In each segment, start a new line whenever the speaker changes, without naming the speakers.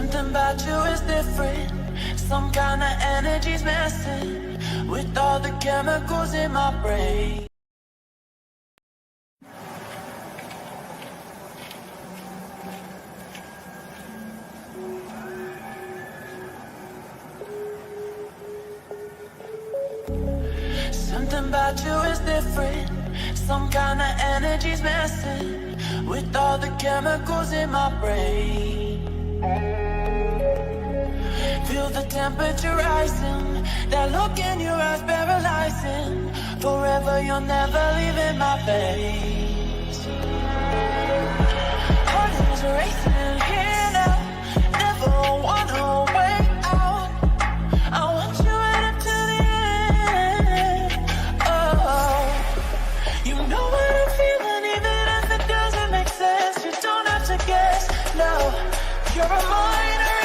Something about you is different. Some kind of energy's messing with all the chemicals in my brain. Something about you is different. Some kind of energy's messing with all the chemicals in my brain. Feel the temperature rising. That look in your eyes paralyzing. Forever you're never leaving my face. Heart is racing here now. Never wanna wait out. I want you right up to the end. Oh, you know what I'm feeling, even if it doesn't make sense. You don't have to guess. No, you're a mind reader.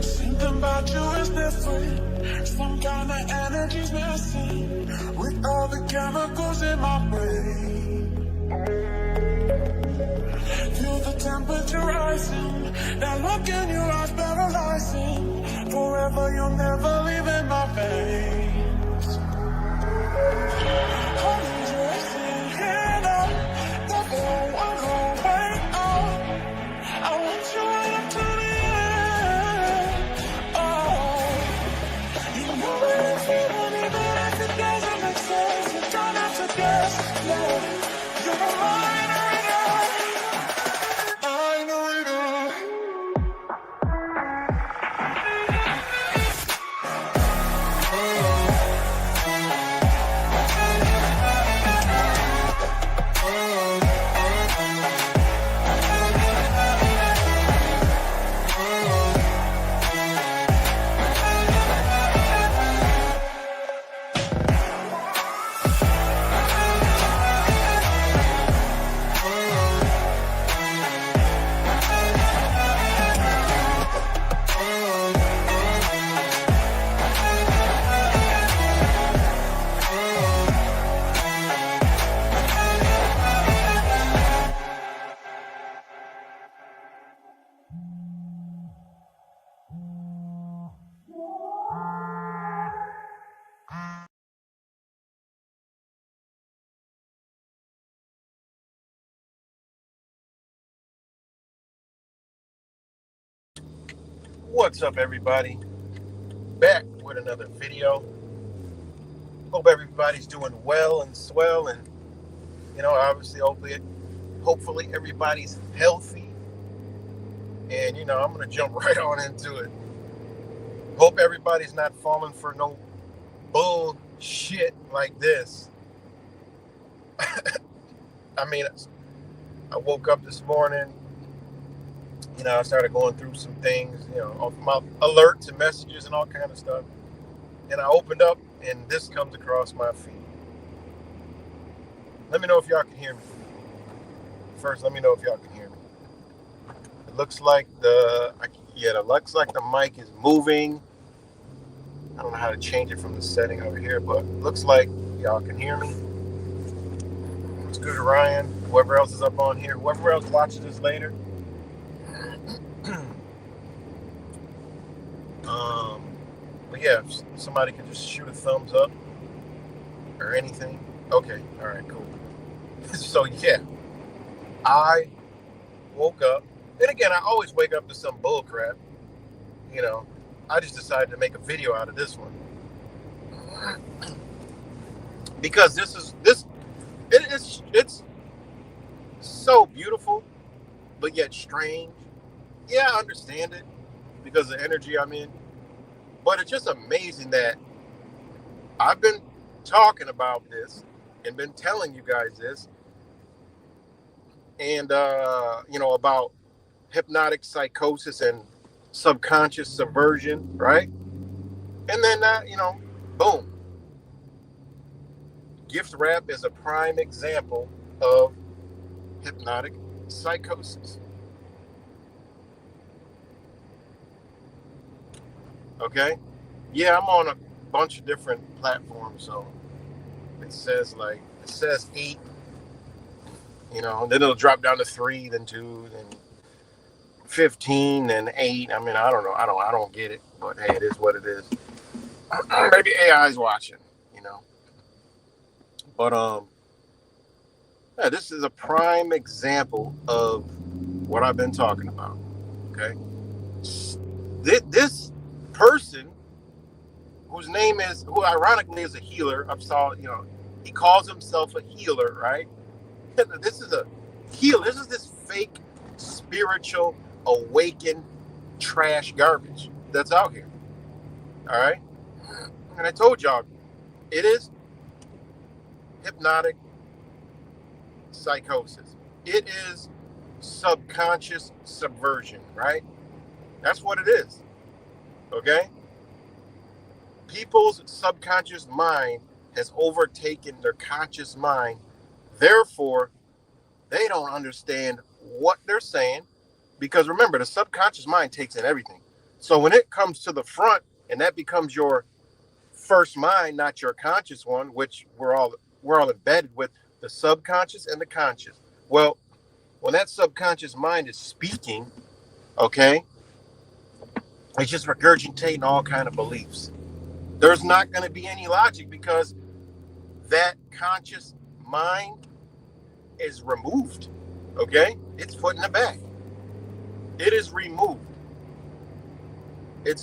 Something about you is different. Some kind of energy's messing with all the chemicals in my brain. Feel the temperature rising. That look in your eyes paralyzing. Forever you'll never leave in my veins. Heart is racing here now. Never wanna wait out. I want you right up to the end. Oh, you know what I'm feeling, even if it doesn't make sense. You don't have to guess. No, you're a mind reader. Mind reader.
What's up, everybody? Back with another video. Hope everybody's doing well and swell, and obviously, hopefully everybody's healthy. And I'm gonna jump right on into it. Hope everybody's not falling for no bullshit like this. I mean, I woke up this morning. I started going through some things, off my alerts and messages and all kind of stuff. And I opened up, and this comes across my feed. Let me know if y'all can hear me. First, let me know if y'all can hear me. It looks like the mic is moving. I don't know how to change it from the setting over here, but it looks like y'all can hear me. It's good, Ryan. Whoever else is up on here, whoever else watches this later. But yeah, if somebody could just shoot a thumbs up or anything. Okay, all right, cool. So yeah, I woke up, and again, I always wake up to some bull crap. I just decided to make a video out of this one because it's so beautiful, but yet strange. Yeah, I understand it because of the energy I'm in. But it's just amazing that I've been talking about this and been telling you guys this and about hypnotic psychosis and subconscious subversion, right? And then boom, gift wrap is a prime example of hypnotic psychosis. Okay, yeah, I'm on a bunch of different platforms, so it says 8, then it'll drop down to 3, then 2, then 15, then 8. I mean, I don't know. I don't get it, but hey, it is what it is. Maybe AI is watching, you know. But yeah, this is a prime example of what I've been talking about. Okay, this person whose name is, who ironically is a healer. He calls himself a healer, right? This is a healer. This is this fake spiritual awakened trash garbage that's out here. All right, and I told y'all it is hypnotic psychosis. It is subconscious subversion, right? That's what it is. Okay? People's subconscious mind has overtaken their conscious mind. Therefore, they don't understand what they're saying, because remember, the subconscious mind takes in everything. So when it comes to the front and that becomes your first mind, not your conscious one, which we're all embedded with, the subconscious and the conscious. Well, when that subconscious mind is speaking, okay, it's just regurgitating all kind of beliefs. There's not going to be any logic, because that conscious mind is removed. Okay, it's put in the back. It is removed. It's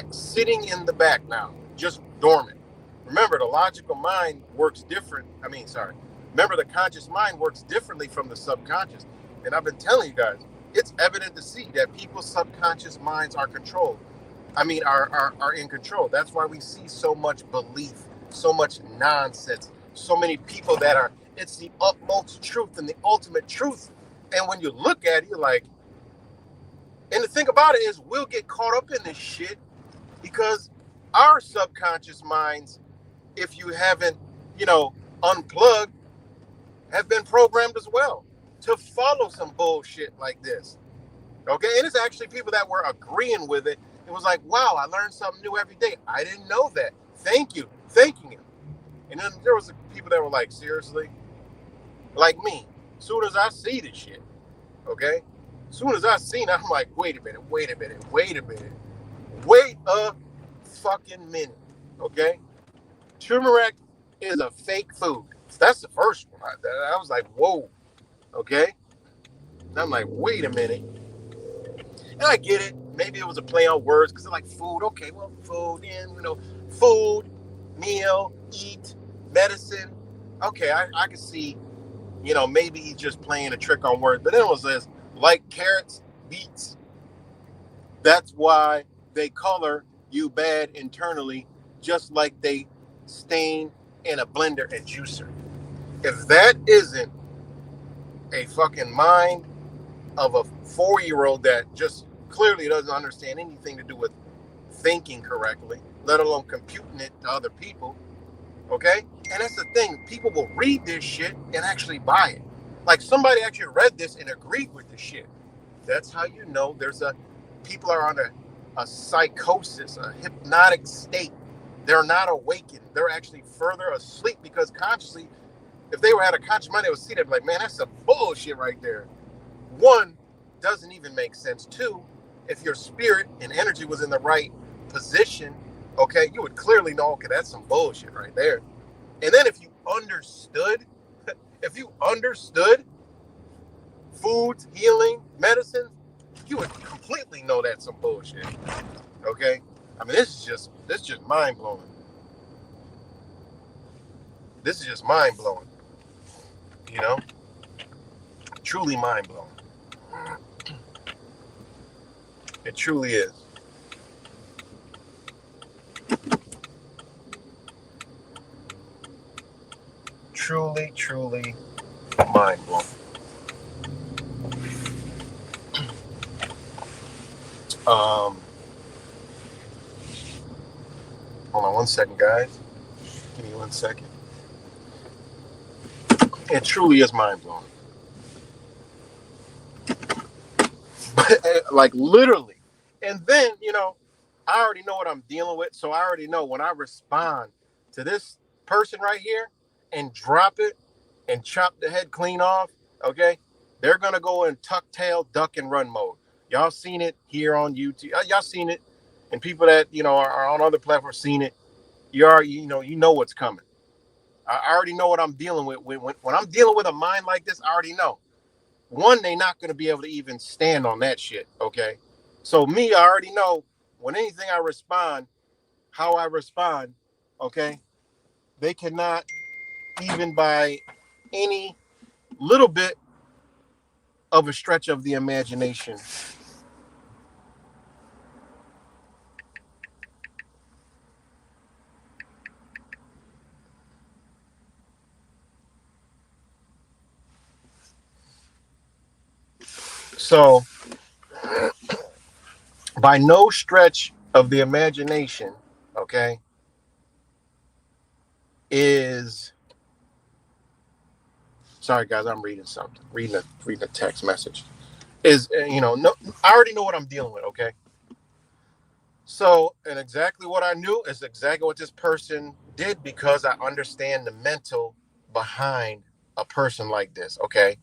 sitting in the back now, just dormant. Remember, the logical mind works different. Remember, the conscious mind works differently from the subconscious. And I've been telling you guys, it's evident to see that people's subconscious minds are controlled. Are in control. That's why we see so much belief, so much nonsense, so many people that it's the utmost truth and the ultimate truth. And when you look at it, you're like, and the thing about it is, we'll get caught up in this shit because our subconscious minds, if you haven't, unplugged, have been programmed as well to follow some bullshit like this. Okay, and it's actually people that were agreeing with it. It was like, wow, I learned something new every day. I didn't know that. Thank you. Thanking him. And then there was people that were like, seriously? Like me. As soon as I see this shit, okay? As soon as I seen it, I'm like, wait a minute. Wait a fucking minute, okay? Turmeric is a fake food. That's the first one. I was like, whoa, okay? And I'm like, wait a minute. And I get it. Maybe it was a play on words, because they're like food. Okay, well, food, and food, meal, eat, medicine. Okay, I can see, maybe he's just playing a trick on words. But then it was this, like carrots, beets. That's why they color you bad internally, just like they stain in a blender and juicer. If that isn't a fucking mind of a 4-year-old that just clearly doesn't understand anything to do with thinking correctly, let alone computing it to other people, okay? And that's the thing. People will read this shit and actually buy it. Like, somebody actually read this and agreed with the shit. That's how you know people are on a psychosis, a hypnotic state. They're not awakened. They're actually further asleep, because consciously, if they had a conscious mind, they would see that, like, man, that's some bullshit right there. 1, doesn't even make sense. 2, if your spirit and energy was in the right position, okay, you would clearly know, okay, that's some bullshit right there. And then if you understood foods, healing, medicine, you would completely know that's some bullshit. Okay? This is just mind-blowing. This is just mind-blowing. Truly mind-blowing. It truly is. Truly, truly mind-blowing. Um, hold on 1 second, guys. Give me 1 second. It truly is mind blowing. Like literally. And then, I already know what I'm dealing with. So I already know when I respond to this person right here and drop it and chop the head clean off, okay, they're going to go in tuck tail, duck and run mode. Y'all seen it here on YouTube. Y'all seen it. And people that, are on other platforms seen it. You know what's coming. I already know what I'm dealing with. When I'm dealing with a mind like this, I already know. One, they're not going to be able to even stand on that shit, okay? So me, I already know when anything I respond, how I respond, okay? They cannot, even by any little bit of a stretch of the imagination. So, by no stretch of the imagination, okay, is sorry guys, I'm reading something, reading a text message. Is no, I already know what I'm dealing with, okay? So, and exactly what I knew is exactly what this person did because I understand the mental behind a person like this, okay?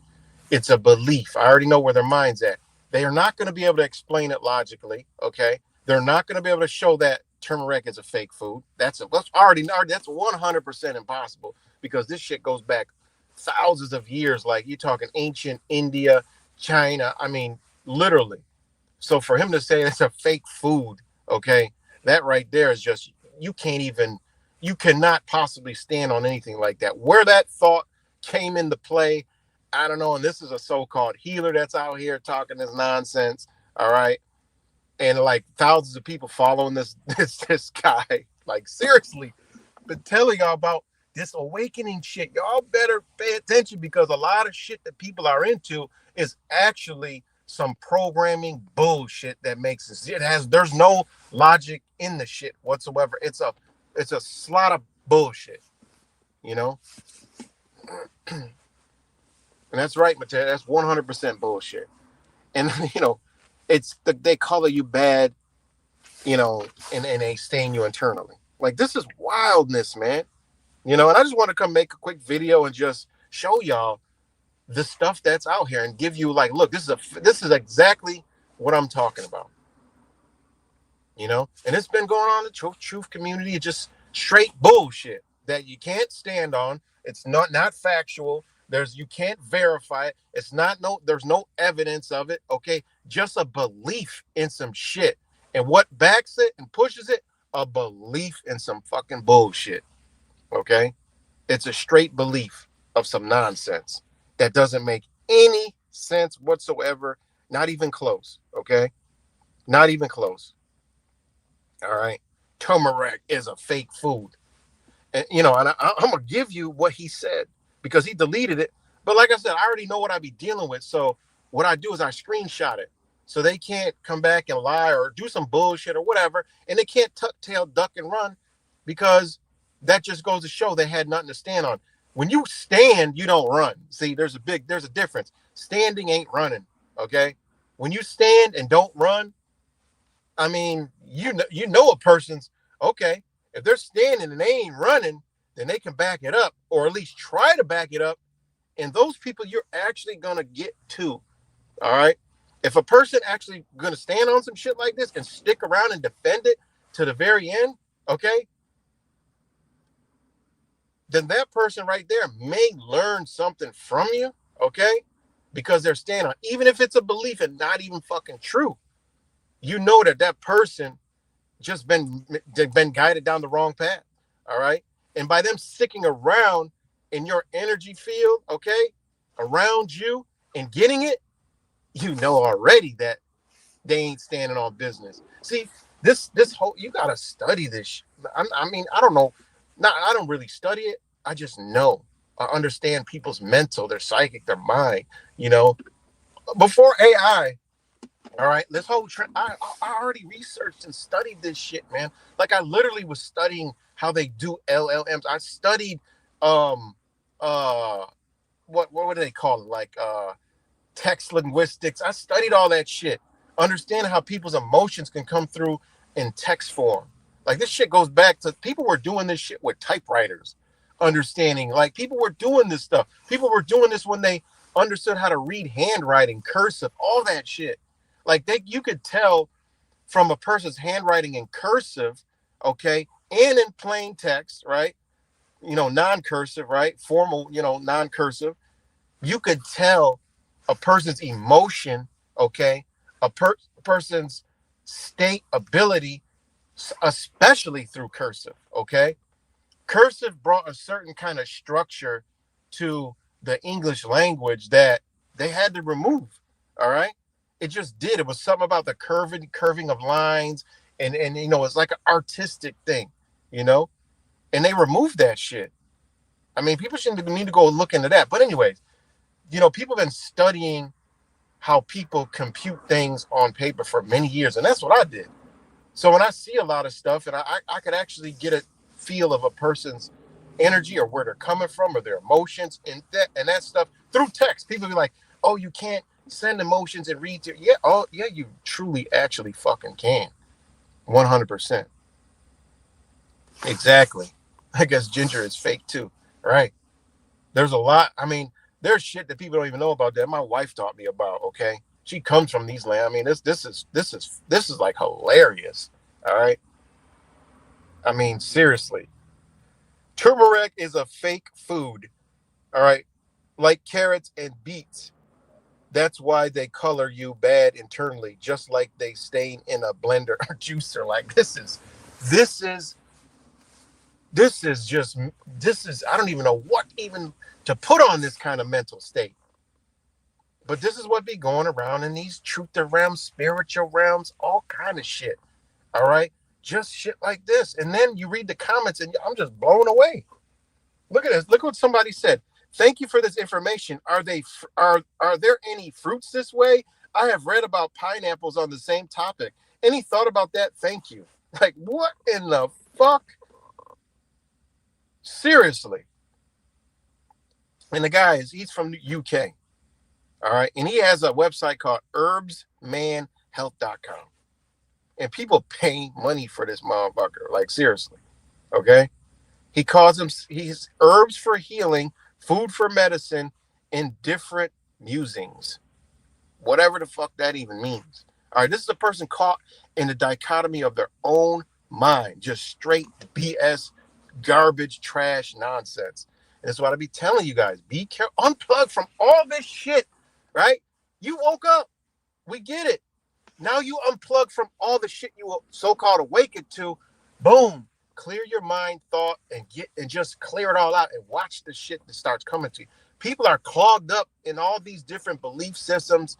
It's a belief. I already know where their mind's at. They are not going to be able to explain it logically, okay? They're not going to be able to show that turmeric is a fake food. That's 100% impossible because this shit goes back thousands of years. Like you're talking ancient India, China. I mean, literally. So for him to say it's a fake food, okay, that right there is just you cannot possibly stand on anything like that. Where that thought came into play, I don't know. And this is a so-called healer that's out here talking this nonsense, all right, and like thousands of people following this guy. Like seriously, been telling y'all about this awakening shit. Y'all better pay attention because a lot of shit that people are into is actually some programming bullshit that makes there's no logic in the shit whatsoever. It's a slot of bullshit, you know? And that's right, Mateo. That's 100% bullshit. And they color you bad, and they stain you internally. Like this is wildness, man. And I just want to come make a quick video and just show y'all the stuff that's out here and give you like, look, this is exactly what I'm talking about. And it's been going on in the truth community. It's just straight bullshit that you can't stand on. It's not factual. You can't verify it. There's no evidence of it. Okay. Just a belief in some shit. And what backs it and pushes it? A belief in some fucking bullshit. Okay. It's a straight belief of some nonsense that doesn't make any sense whatsoever. Not even close. Okay. Not even close. All right. Turmeric is a fake food. And, I'm going to give you what he said because he deleted it. But like I said, I already know what I be dealing with. So what I do is I screenshot it. So they can't come back and lie or do some bullshit or whatever. And they can't tuck tail, duck and run because that just goes to show they had nothing to stand on. When you stand, you don't run. See, there's a difference. Standing ain't running. Okay. When you stand and don't run, I mean, a person's okay. If they're standing and they ain't running, then they can back it up or at least try to back it up. And those people you're actually going to get to. All right. If a person actually going to stand on some shit like this and stick around and defend it to the very end, okay, then that person right there may learn something from you, okay, because they're standing on, even if it's a belief and not even fucking true. That person just been guided down the wrong path. All right. And by them sticking around in your energy field, okay, around you and getting it, already that they ain't standing on business. See, this whole, you got to study this. I mean, I don't know. I don't really study it. I just know. I understand people's mental, their psychic, their mind, Before AI, All right, this whole trend, I already researched and studied this shit, man. Like I literally was studying how they do LLMs. I studied um uh what do they call it? Like text linguistics. I studied all that shit. Understand how people's emotions can come through in text form. Like this shit goes back to people were doing this shit with typewriters. Understanding like people were doing this stuff. People were doing this when they understood how to read handwriting, cursive, all that shit. Like you could tell from a person's handwriting in cursive, okay, and in plain text, right? Non-cursive, right? Formal, non-cursive. You could tell a person's emotion, okay, person's state ability, especially through cursive, okay? Cursive brought a certain kind of structure to the English language that they had to remove, all right? It just did. It was something about the curving of lines, and it's like an artistic thing, you know? And they removed that shit. I mean, people shouldn't need to go look into that. But anyways, people have been studying how people compute things on paper for many years, and that's what I did. So when I see a lot of stuff, and I could actually get a feel of a person's energy or where they're coming from or their emotions and that stuff through text. People be like, "Oh, you can't send emotions and read to." Yeah, oh yeah, you truly actually fucking can. 100%. Exactly. I guess ginger is fake too, right? There's a lot. I mean, there's shit that people don't even know about that my wife taught me about. Okay, she comes from these lands. I mean, this is like hilarious. All right. I mean, seriously, turmeric is a fake food. All right, like carrots and beets. That's why they color you bad internally, just like they stain in a blender or juicer. Like this is I don't even know what even to put on this kind of mental state. But this is what be going around in these truth realms, spiritual realms, all kind of shit. All right, just shit like this, and then you read the comments, and I'm just blown away. Look at this. Look what somebody said. Thank you for this information. Are there any fruits this way? I have read about pineapples on the same topic. Any thought about that? Thank you. Like, what in the fuck? Seriously. And the guy he's from the UK. All right. And he has a website called herbsmanhealth.com. And people pay money for this motherfucker. Like, seriously. Okay. He calls he's herbs for healing, food for medicine, and different musings. Whatever the fuck that even means. All right. This is a person caught in the dichotomy of their own mind. Just straight BS, garbage, trash, nonsense. And that's what I be telling you guys. Be careful. Unplug from all this shit. Right? You woke up. We get it. Now you unplug from all the shit you so-called awakened to. Boom. Clear your mind, thought, and just clear it all out and watch the shit that starts coming to you. People are clogged up in all these different belief systems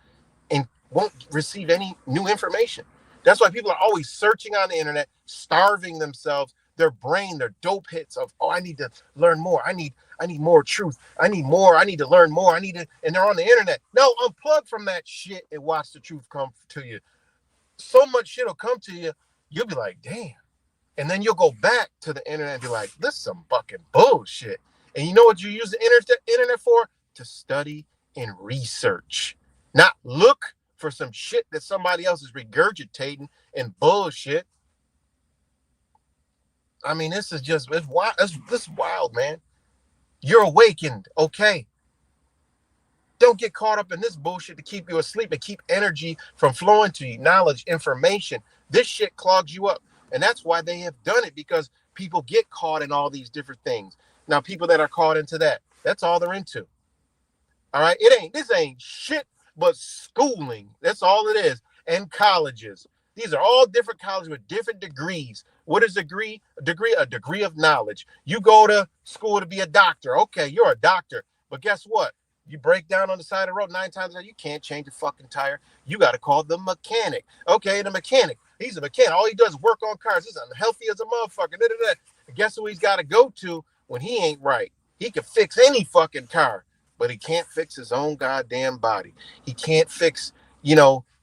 and won't receive any new information. That's why people are always searching on the internet, starving themselves, their brain, their dope hits of, I need to learn more. I need more truth. I need more. I need to learn more. And they're on the internet. No, unplug from that shit and watch the truth come to you. So much shit will come to you. You'll be like, damn. And then you'll go back to the internet and be like, this is some fucking bullshit. And you know what you use the internet for? To study and research. Not look for some shit that somebody else is regurgitating and bullshit. I mean, this is just, it's wild. This is wild, man. You're awakened, okay? Don't get caught up in this bullshit to keep you asleep and keep energy from flowing to you, knowledge, information. This shit clogs you up. And that's why they have done it, because people get caught in all these different things. Now, people that are caught into that's all they're into. All right? This ain't shit but schooling. That's all it is. And colleges. These are all different colleges with different degrees. What is a degree? A degree of knowledge. You go to school to be a doctor. Okay, you're a doctor. But guess what? You break down on the side of the road 9 times a day, you can't change a fucking tire. You got to call the mechanic. Okay, the mechanic. He's a mechanic. All he does is work on cars. He's unhealthy as a motherfucker. And guess who he's got to go to when he ain't right? He can fix any fucking car, but he can't fix his own goddamn body. He can't fix,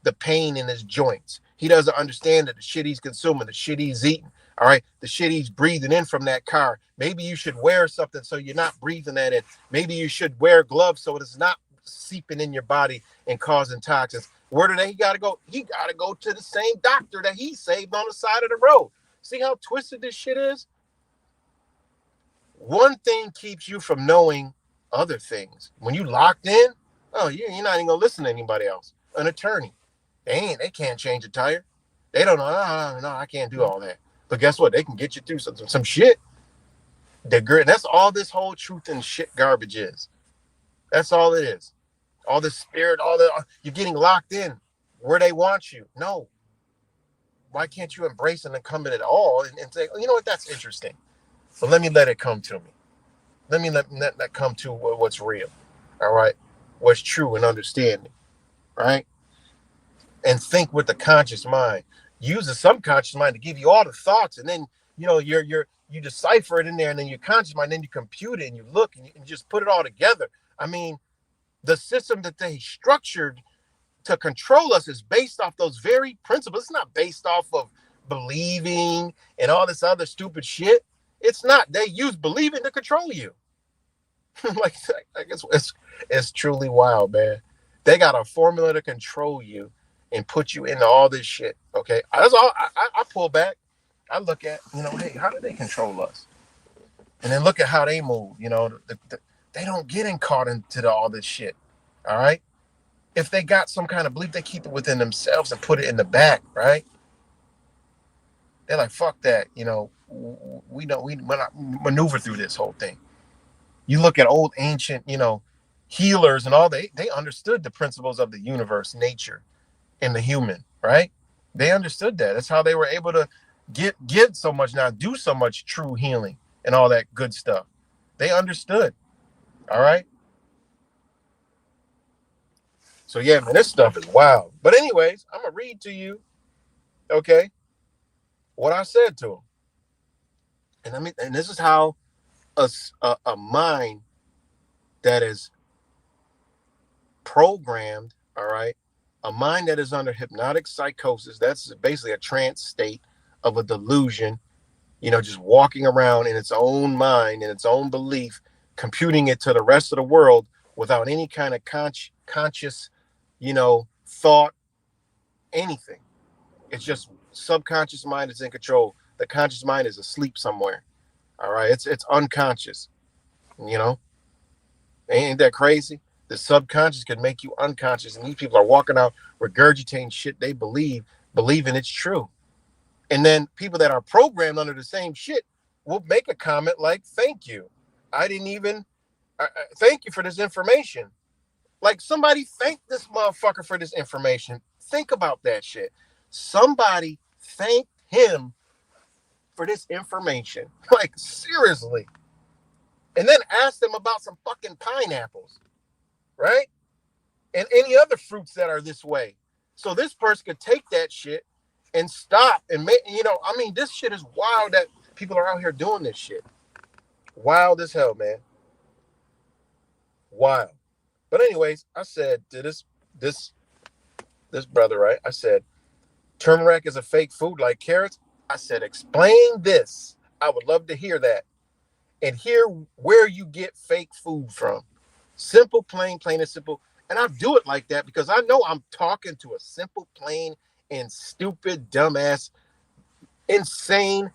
the pain in his joints. He doesn't understand that the shit he's consuming, the shit he's eating, all right, the shit he's breathing in from that car. Maybe you should wear something so you're not breathing that in. Maybe you should wear gloves so it's not seeping in your body and causing toxins. Where do he got to go? He got to go to the same doctor that he saved on the side of the road. See how twisted this shit is? One thing keeps you from knowing other things. When you locked in, oh, you're not even gonna listen to anybody else. An attorney, they can't change a tire. They don't know. No, I can't do all that. But guess what? They can get you through some shit. That's all this whole truth and shit garbage is. That's all it is. All this spirit, you're getting locked in where they want you. No. Why can't you embrace and come in at all and say, oh, you know what? That's interesting. But let me let it come to me. Let me let that come to what's real. All right. What's true and understanding. Right. And think with the conscious mind. Use the subconscious mind to give you all the thoughts. And then, you decipher it in there, and then your conscious mind, then you compute it and you look and you just put it all together. I mean, the system that they structured to control us is based off those very principles. It's not based off of believing and all this other stupid shit. It's not. They use believing to control you. like it's truly wild, man. They got a formula to control you and put you into all this shit. Okay, that's all. I pull back. I look at, hey, how do they control us? And then look at how they move. They don't get caught into all this shit. All right. If they got some kind of belief, they keep it within themselves and put it in the back, right? They're like, fuck that. We maneuver through this whole thing. You look at old ancient, healers and all, they understood the principles of the universe, nature, and the human, right? They understood that. That's how they were able to get so much now, do so much true healing and all that good stuff. They understood. All right. So yeah, man, this stuff is wild. But anyways, I'm gonna read to you, okay, what I said to him. And this is how a mind that is programmed, all right, a mind that is under hypnotic psychosis, that's basically a trance state of a delusion, just walking around in its own mind and its own belief, computing it to the rest of the world without any kind of conscious, thought, anything. It's just subconscious mind is in control. The conscious mind is asleep somewhere. All right. It's unconscious. Ain't that crazy? The subconscious can make you unconscious. And these people are walking out regurgitating shit they believing it's true. And then people that are programmed under the same shit will make a comment like, thank you. I didn't even thank you for this information. Like, somebody thank this motherfucker for this information. Think about that shit. Somebody thanked him for this information. Like, seriously. And then ask them about some fucking pineapples, right? And any other fruits that are this way. So this person could take that shit and stop and make, this shit is wild that people are out here doing this shit. Wild as hell, man. Wild. But anyways, I said to this brother, right? I said, turmeric is a fake food like carrots. I said, explain this. I would love to hear that. And hear where you get fake food from. Simple, plain and simple. And I do it like that because I know I'm talking to a simple, plain and stupid, dumbass, insane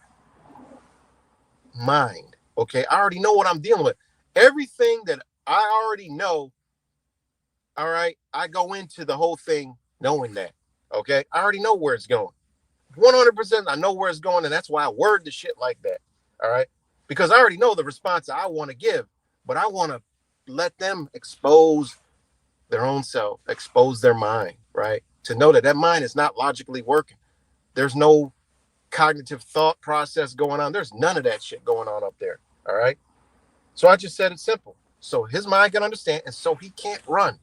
mind. Okay, I already know what I'm dealing with. Everything that I already know, all right, I go into the whole thing knowing that. Okay, I already know where it's going. 100%, I know where it's going, and that's why I word the shit like that. All right, because I already know the response I want to give, but I want to let them expose their own self, expose their mind, right? To know that mind is not logically working. There's no cognitive thought process going on. There's none of that shit going on up there. All right. So I just said it simple. So his mind can understand, and so he can't run.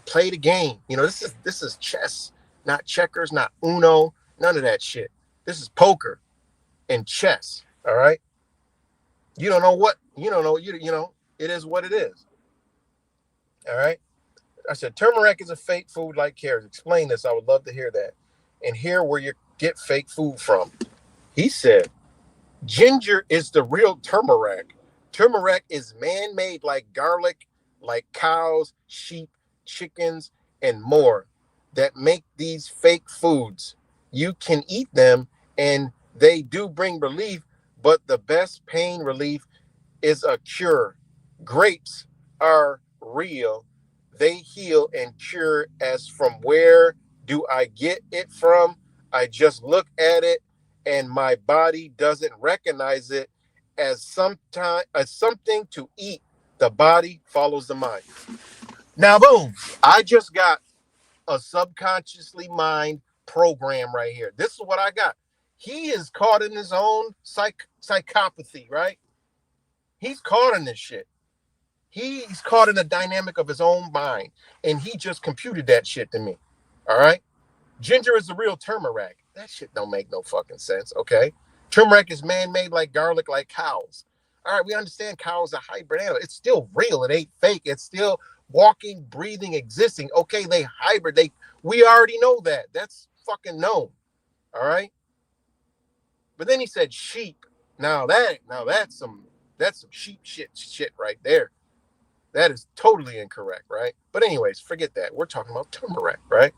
Play the game. This is chess, not checkers, not Uno, none of that shit. This is poker and chess. All right. You don't know what, it is what it is. All right. I said, turmeric is a fake food like carrots. Explain this. I would love to hear that. And hear where you get fake food from. He said, ginger is the real turmeric. Turmeric is man-made like garlic, like cows, sheep, chickens, and more that make these fake foods. You can eat them and they do bring relief, but the best pain relief is a cure. Grapes are real. They heal and cure. As from where do I get it from? I just look at it and my body doesn't recognize it as something to eat. The body follows the mind. Now, boom, I just got a subconsciously mind program right here. This is what I got. He is caught in his own psychopathy, right? He's caught in this shit. He's caught in the dynamic of his own mind, and he just computed that shit to me. All right? Ginger is the real turmeric. That shit don't make no fucking sense, okay? Turmeric is man-made like garlic, like cows. All right, we understand cows are hybrid animals. It's still real. It ain't fake. It's still walking, breathing, existing. Okay, they hybrid. We already know that. That's fucking known. All right? But then he said sheep. That's some sheep shit right there. That is totally incorrect, right? But anyways, forget that. We're talking about turmeric, right?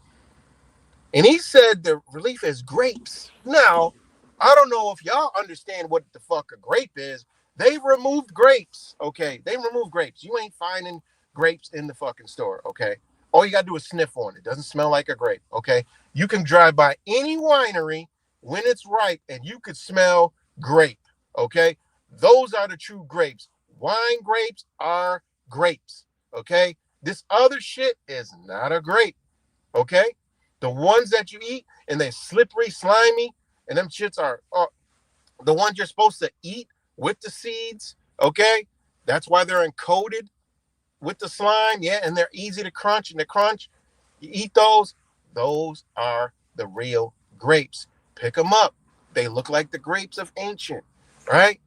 And he said the relief is grapes. Now, I don't know if y'all understand what the fuck a grape is. They removed grapes, okay? They removed grapes. You ain't finding grapes in the fucking store, okay? All you gotta do is sniff on it. It doesn't smell like a grape, okay? You can drive by any winery when it's ripe and you could smell grape, okay? Those are the true grapes. Wine grapes are grapes, okay? This other shit is not a grape, okay? The ones that you eat and they're slippery, slimy, and them shits are the ones you're supposed to eat with the seeds, okay? That's why they're encoded with the slime, yeah, and they're easy to crunch, and the crunch, you eat those are the real grapes. Pick them up. They look like the grapes of ancient, right?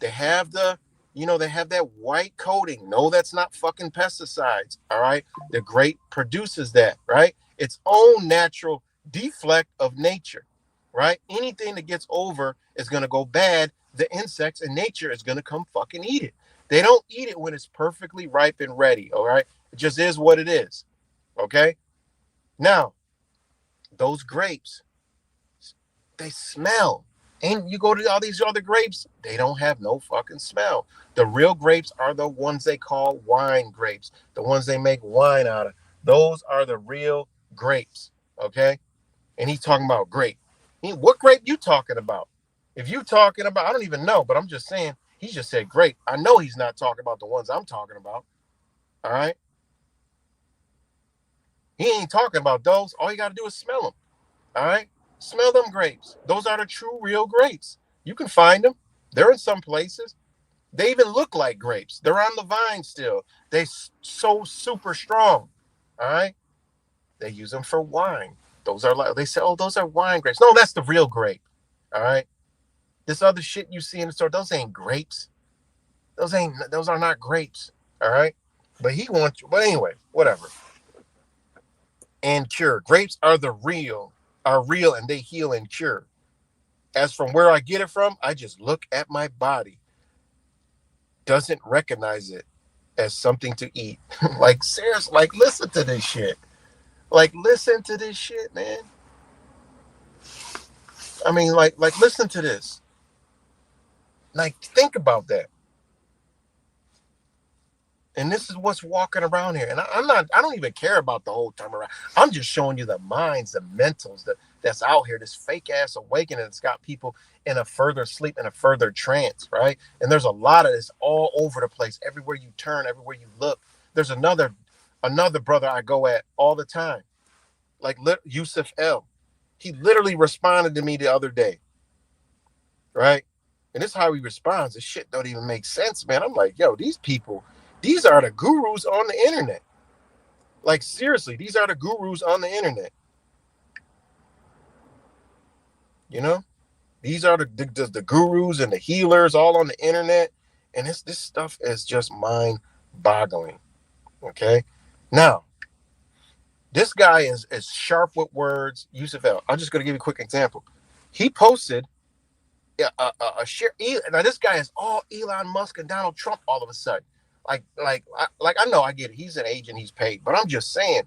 They have they have that white coating. No, that's not fucking pesticides, all right? The grape produces that, right? Its own natural deflect of nature, right? Anything that gets over is going to go bad. The insects in nature is going to come fucking eat it. They don't eat it when it's perfectly ripe and ready, all right? It just is what it is, okay? Now, those grapes, they smell. And you go to all these other grapes, they don't have no fucking smell. The real grapes are the ones they call wine grapes, the ones they make wine out of. Those are the real grapes, okay? And he's talking about grape. What grape you talking about? If you talking about, I don't even know, but I'm just saying, he just said grape. I know he's not talking about the ones I'm talking about, all right? He ain't talking about those. All you got to do is smell them, all right? Smell them grapes. Those are the true, real grapes. You can find them. They're in some places. They even look like grapes. They're on the vine still. They're so super strong, all right? They use them for wine. Those are like, they say, oh, those are wine grapes. No, that's the real grape, all right? This other shit you see in the store, those ain't grapes. Those are not grapes, all right? But he wants you. But anyway, whatever. And cure. Grapes are real, and they heal and cure. As from where I get it from, I just look at my body. Doesn't recognize it as something to eat. Like, seriously, like, listen to this shit. Like, listen to this shit, man. I mean, like, listen to this. Like, think about that. And this is what's walking around here. And I don't even care about the whole time around. I'm just showing you the minds, the mentals that's out here, this fake ass awakening that's got people in a further sleep, in a further trance, right? And there's a lot of this all over the place, everywhere you turn, everywhere you look. There's another brother I go at all the time, like Yusuf L. He literally responded to me the other day, right? And this is how he responds. This shit don't even make sense, man. I'm like, yo, these people, these are the gurus on the internet. Like, seriously, these are the gurus on the internet. You know, these are the gurus and the healers all on the internet. And this stuff is just mind boggling. Okay. Now, This guy is as sharp with words. Yusuf El. I'm just going to give you a quick example. He posted a share. Now this guy is all Elon Musk and Donald Trump all of a sudden. Like I know I get it. He's an agent. He's paid, but I'm just saying.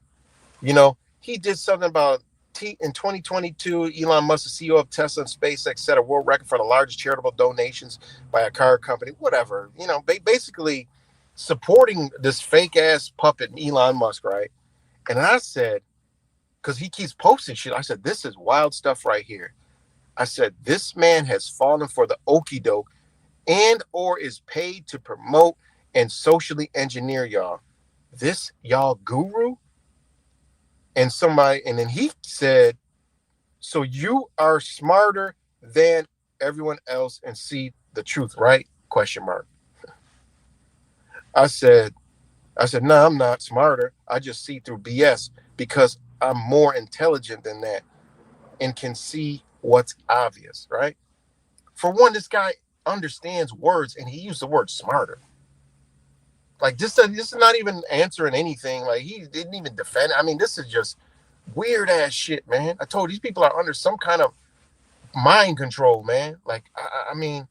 He did something about in 2022. Elon Musk, the CEO of Tesla and SpaceX, set a world record for the largest charitable donations by a car company. Whatever. Basically supporting this fake ass puppet Elon Musk, right? And I said, because he keeps posting shit, I said, this is wild stuff right here. I said, this man has fallen for the okie doke and or is paid to promote and socially engineer y'all. This y'all guru? And then he said, so you are smarter than everyone else and see the truth, right? Question mark. I said, no, I'm not smarter. I just see through BS because I'm more intelligent than that and can see what's obvious, right? For one, this guy understands words and he used the word smarter. Like this is not even answering anything. Like he didn't even defend it. I mean, this is just weird ass shit, man. I told these people are under some kind of mind control, man. Like, I mean,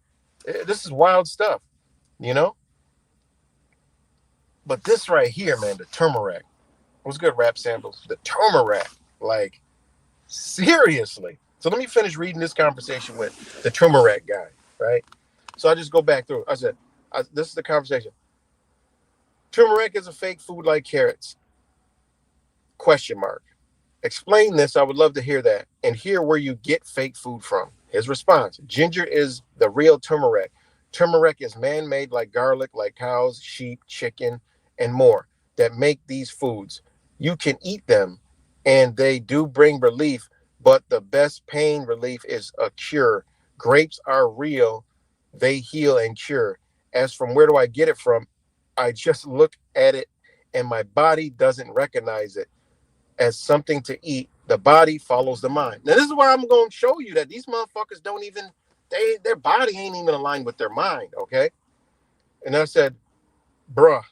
this is wild stuff, you know? But this right here, man, the turmeric. What's good, rap samples? The turmeric. Like, seriously. So let me finish reading this conversation with the turmeric guy, right? So I just go back through. I said, this is the conversation. Turmeric is a fake food like carrots. Question mark. Explain this. I would love to hear that and hear where you get fake food from. His response. Ginger is the real turmeric. Turmeric is man-made like garlic, like cows, sheep, chicken, and more that make these foods. You can eat them and they do bring relief, but the best pain relief is a cure. Grapes are real. They heal and cure. As from where do I get it from? I just look at it and my body doesn't recognize it as something to eat. The body follows the mind. Now, this is why I'm going to show you that these motherfuckers don't even, their body ain't even aligned with their mind, okay? And I said, bruh.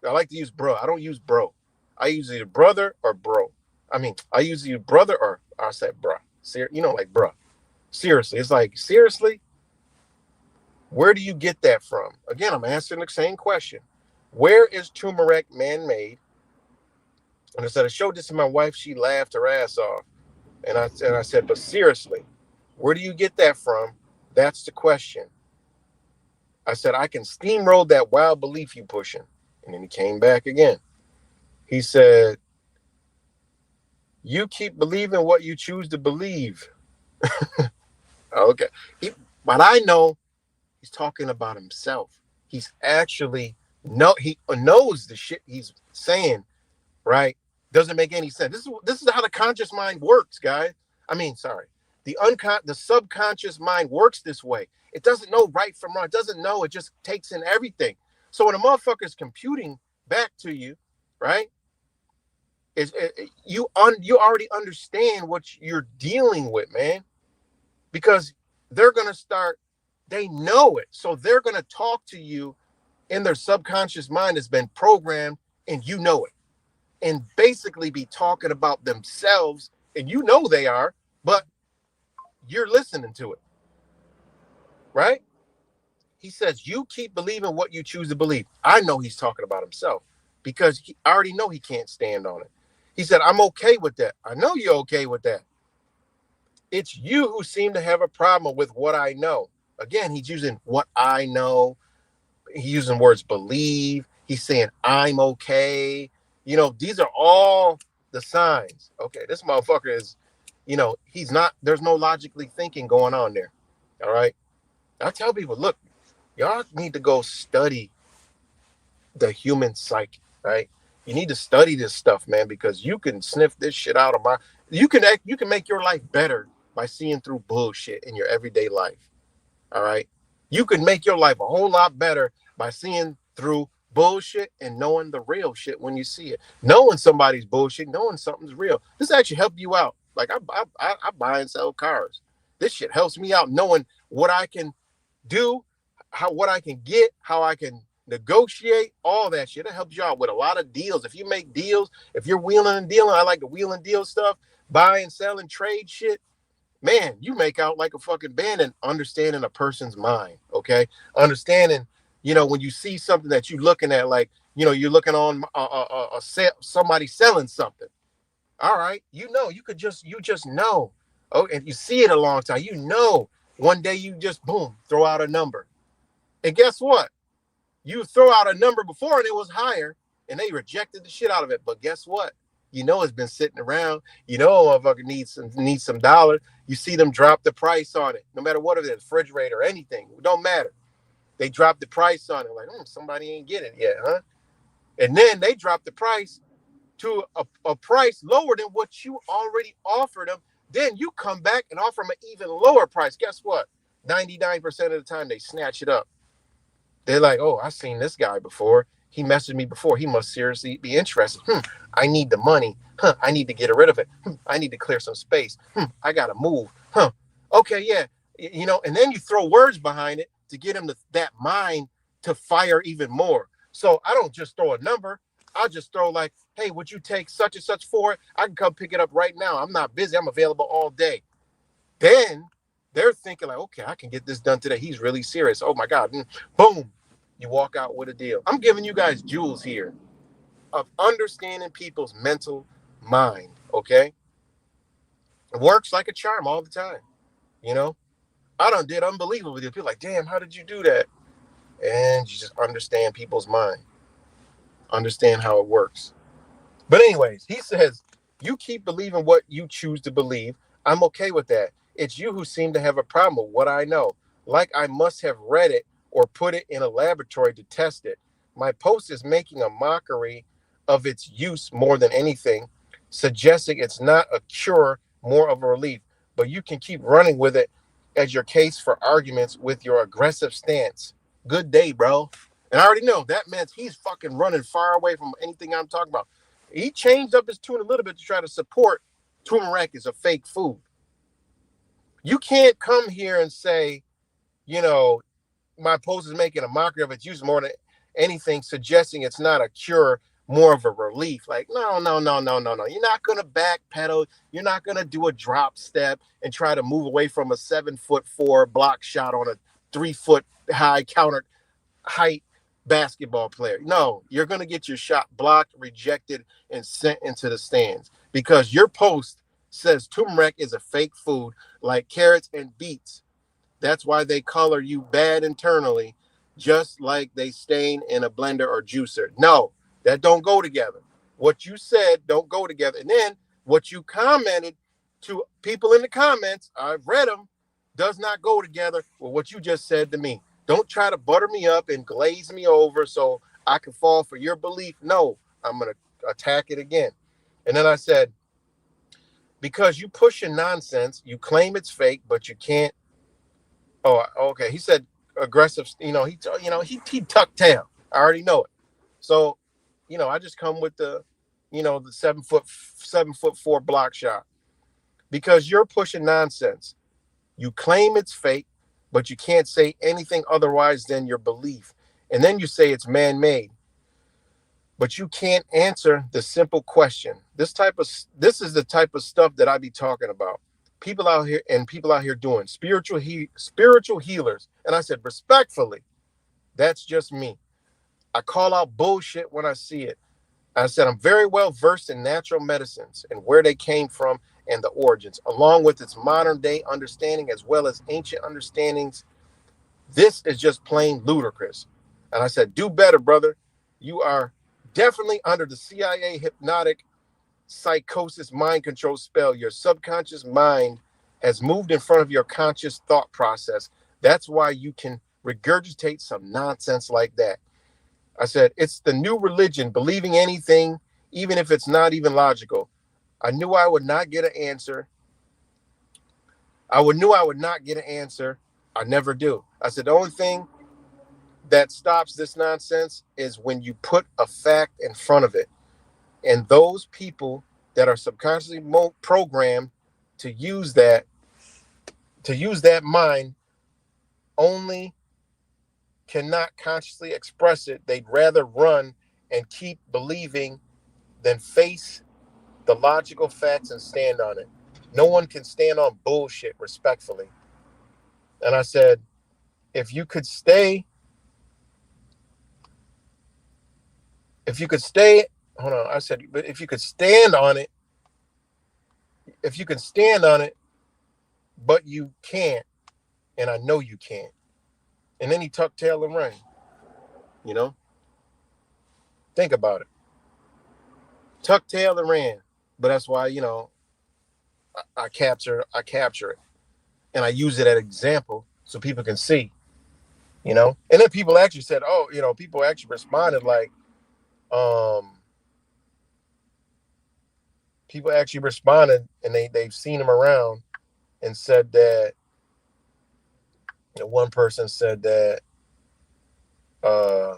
I like to use bruh. I don't use bro. I use either brother or bro. I use either brother or I said bruh. Like bruh. Seriously. It's like, seriously? Where do you get that from? Again, I'm answering the same question. Where is turmeric man-made? And I said, I showed this to my wife. She laughed her ass off. And I said, but seriously, where do you get that from? That's the question. I said, I can steamroll that wild belief you pushing. And then he came back again. He said, you keep believing what you choose to believe. Okay. But I know he's talking about himself. He's actually, he knows the shit he's saying, right? Doesn't make any sense. This is how the conscious mind works, guys. The subconscious mind works this way. It doesn't know right from wrong. It doesn't know. It just takes in everything. So when a motherfucker is computing back to you, right? You already understand what you're dealing with, man, because they're gonna start. They know it, so they're gonna talk to you in their subconscious mind has been programmed, and you know it, and basically be talking about themselves, and you know they are, but you're listening to it, right? He says, you keep believing what you choose to believe. I know he's talking about himself because I already know he can't stand on it. He said, I'm okay with that. I know you're okay with that. It's you who seem to have a problem with what I know. Again, he's using what I know. He's using words believe. He's saying, I'm okay. These are all the signs. Okay, this motherfucker is, he's not, there's no logically thinking going on there. All right. I tell people, look, y'all need to go study the human psyche, right? You need to study this stuff, man, because you can sniff this shit out of you can make your life better by seeing through bullshit in your everyday life. All right. You can make your life a whole lot better by seeing through bullshit and knowing the real shit when you see it. Knowing somebody's bullshit, knowing something's real. This actually help you out. Like I buy and sell cars. This shit helps me out knowing what I can do, what I can get, how I can Negotiate all that shit. It helps you out with a lot of deals. If you make deals, if you're wheeling and dealing, I like the wheel and deal stuff, buy and sell and trade shit. Man, you make out like a fucking bandit understanding a person's mind. Okay, understanding. When you see something that you're looking at, like you're looking on somebody selling something. All right, you just know. Oh, and you see it a long time. One day you just boom throw out a number, and guess what? You throw out a number before and it was higher, and they rejected the shit out of it. But guess what? It's been sitting around. Motherfucker needs some dollars. You see them drop the price on it, no matter what it is, refrigerator, anything. It don't matter. They drop the price on it, like somebody ain't get it yet, huh? And then they drop the price to a price lower than what you already offered them. Then you come back and offer them an even lower price. Guess what? 99% of the time they snatch it up. They're like, oh, I've seen this guy before. He messaged me before. He must seriously be interested. I need the money. I need to get rid of it. I need to clear some space. I got to move. Okay, yeah. And then you throw words behind it to get him that mind to fire even more. So I don't just throw a number. I'll just throw like, hey, would you take such and such for it? I can come pick it up right now. I'm not busy. I'm available all day. Then they're thinking like, okay, I can get this done today. He's really serious. Oh my God. Boom. You walk out with a deal. I'm giving you guys jewels here of understanding people's mental mind. Okay. It works like a charm all the time. I done did unbelievable. People like, damn, how did you do that? And you just understand people's mind. Understand how it works. But anyways, he says, you keep believing what you choose to believe. I'm okay with that. It's you who seem to have a problem with what I know. Like I must have read it or put it in a laboratory to test it. My post is making a mockery of its use more than anything, suggesting it's not a cure, more of a relief. But you can keep running with it as your case for arguments with your aggressive stance. Good day, bro. And I already know that meant he's fucking running far away from anything I'm talking about. He changed up his tune a little bit to try to support turmeric is a fake food. You can't come here and say, my post is making a mockery of its use more than anything, suggesting it's not a cure, more of a relief. Like, no. You're not going to backpedal. You're not going to do a drop step and try to move away from a 7'4" block shot on a 3-foot high counter height basketball player. No, you're going to get your shot blocked, rejected, and sent into the stands because your post says turmeric is a fake food like carrots and beets. That's why they color you bad internally, just like they stain in a blender or juicer. No, that don't go together. What you said don't go together. And then what you commented to people in the comments, I've read them, does not go together with what you just said to me. Don't try to butter me up and glaze me over so I can fall for your belief. No, I'm going to attack it again. And then I said, because you pushing nonsense, you claim it's fake, but you can't. Oh, okay. He said aggressive. He tucked tail. I already know it. So, I just come with the 7'4" block shot because you're pushing nonsense. You claim it's fake, but you can't say anything otherwise than your belief. And then you say it's man-made, but you can't answer the simple question. This is the type of stuff that I be talking about. People out here doing spiritual healers. And I said, respectfully, that's just me. I call out bullshit when I see it. I said, I'm very well versed in natural medicines and where they came from and the origins, along with its modern day understanding as well as ancient understandings. This is just plain ludicrous. And I said, do better, brother. You are definitely under the CIA hypnotic psychosis mind control spell. Your subconscious mind has moved in front of your conscious thought process. That's why you can regurgitate some nonsense like that. I said, it's the new religion, believing anything, even if it's not even logical. I knew I would not get an answer. I would not get an answer. I never do. I said, the only thing that stops this nonsense is when you put a fact in front of it. And those people that are subconsciously programmed to use that mind only cannot consciously express it, they'd rather run and keep believing than face the logical facts and stand on it. No one can stand on bullshit respectfully. And I said, if you could stay, if you could stay, hold on. I said, but if you could stand on it, if you can stand on it, but you can't, and I know you can't. And then he tucked tail and ran. You know, think about it. Tucked tail and ran. But that's why, I capture it, and I use it as an example so people can see. And then people actually said, oh, people actually responded like, people actually responded, and they've seen him around, and said that, one person said that, I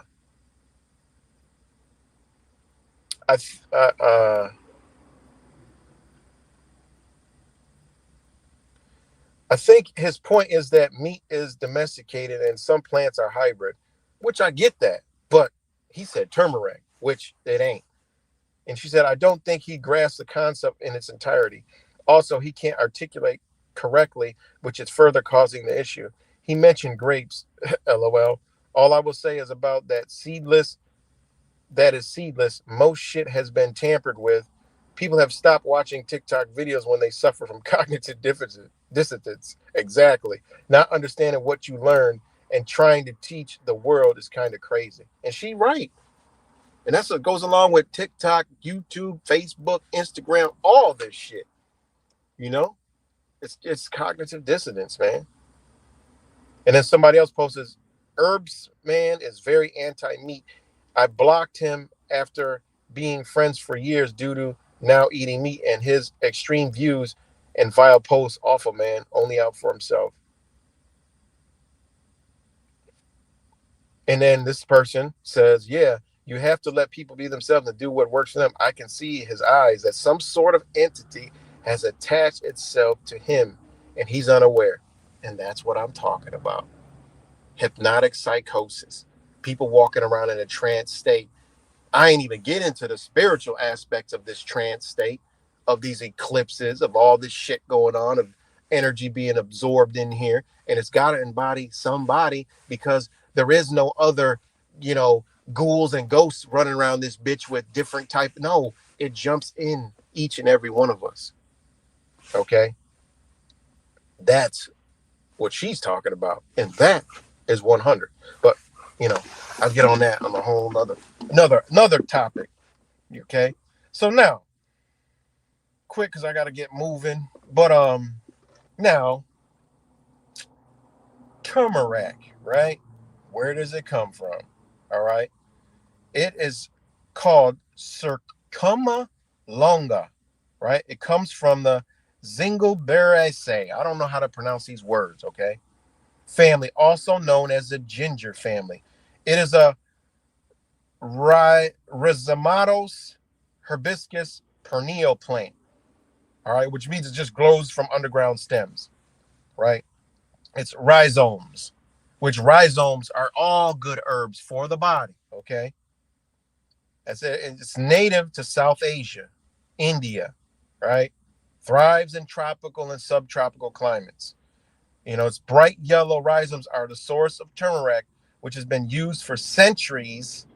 I think his point is that meat is domesticated and some plants are hybrid, which I get that. But he said turmeric, which it ain't. And she said, I don't think he grasps the concept in its entirety. Also, he can't articulate correctly, which is further causing the issue. He mentioned grapes, lol. All I will say is about that is seedless. Most shit has been tampered with. People have stopped watching TikTok videos when they suffer from cognitive dissonance. Exactly. Not understanding what you learn and trying to teach the world is kind of crazy. And she right. And that's what goes along with TikTok, YouTube, Facebook, Instagram, all this shit. You know? It's cognitive dissonance, man. And then somebody else posts, Herbs man is very anti-meat. I blocked him after being friends for years due to now eating meat and his extreme views and vile posts. Awful man, only out for himself. And then this person says, yeah, you have to let people be themselves and do what works for them. I can see his eyes that some sort of entity has attached itself to him and he's unaware. And that's what I'm talking about. Hypnotic psychosis. People walking around in a trance state. I ain't even get into the spiritual aspects of this trance state, of these eclipses, of all this shit going on, of energy being absorbed in here. And it's got to embody somebody because there is no other, ghouls and ghosts running around this bitch with different type. No, it jumps in each and every one of us. Okay. That's what she's talking about. And that is 100. But, I'll get on that on a whole another topic. Okay. So now, quick, because I got to get moving. But now, turmeric, right? Where does it come from? All right. It is called Circumma longa, right? It comes from the Zingiberaceae. I don't know how to pronounce these words, okay? Family, also known as the ginger family. It is a rhizomatous hibiscus perennial plant, all right, which means it just grows from underground stems, right? It's rhizomes, which rhizomes are all good herbs for the body, okay? That's it. It's native to South Asia, India, right? Thrives in tropical and subtropical climates. Its bright yellow rhizomes are the source of turmeric, which has been used for centuries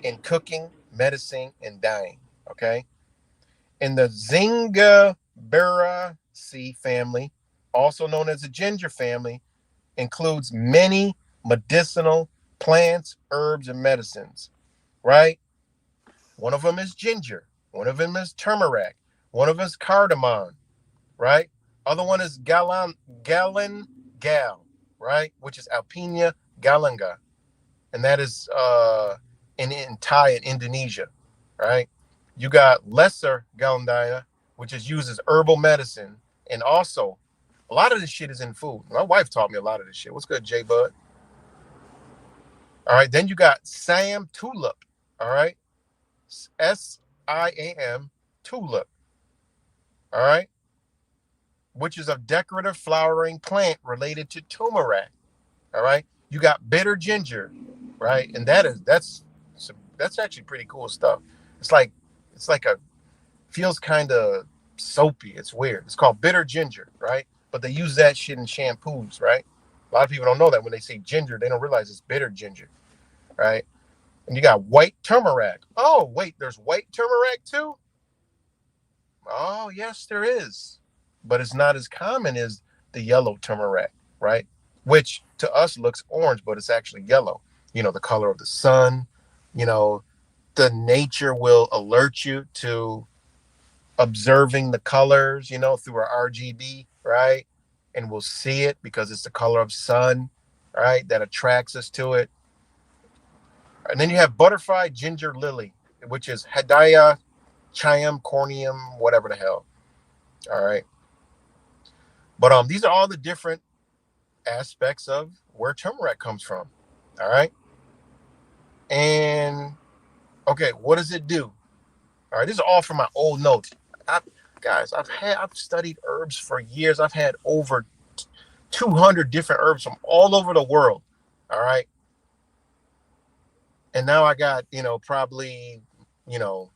in cooking, medicine, and dyeing. Okay. In the Zingiberaceae family, also known as the ginger family, includes many medicinal plants, herbs, and medicines. Right? One of them is ginger. One of them is turmeric. One of them is cardamom. Right? Other one is galangal, right? Which is Alpinia galanga. And that is in Thai and Indonesia, right? You got lesser galandina, which is used as herbal medicine. And also, a lot of this shit is in food. My wife taught me a lot of this shit. What's good, J Bud? All right. Then you got Siam tulip. All right. SIAM tulip. All right. Which is a decorative flowering plant related to turmeric. All right. You got bitter ginger, right? And that's actually pretty cool stuff. It's like a feels kind of soapy. It's weird. It's called bitter ginger, right? But they use that shit in shampoos, right? A lot of people don't know that when they say ginger, they don't realize it's bitter ginger, right? And you got white turmeric. Oh, wait, there's white turmeric too? Oh, yes, there is. But it's not as common as the yellow turmeric, right? Which to us looks orange, but it's actually yellow. The color of the sun, you know, the nature will alert you to observing the colors, through our RGB, right? And we'll see it because it's the color of sun, right? That attracts us to it. And then you have butterfly ginger lily, which is Hedaya Chiam corneum, whatever the hell. All right. But these are all the different aspects of where turmeric comes from. All right. And okay, what does it do? All right, this is all from my old notes. I, Guys, I've studied herbs for years. I've had over 200 different herbs from all over the world. All right. And now I got, probably, you know,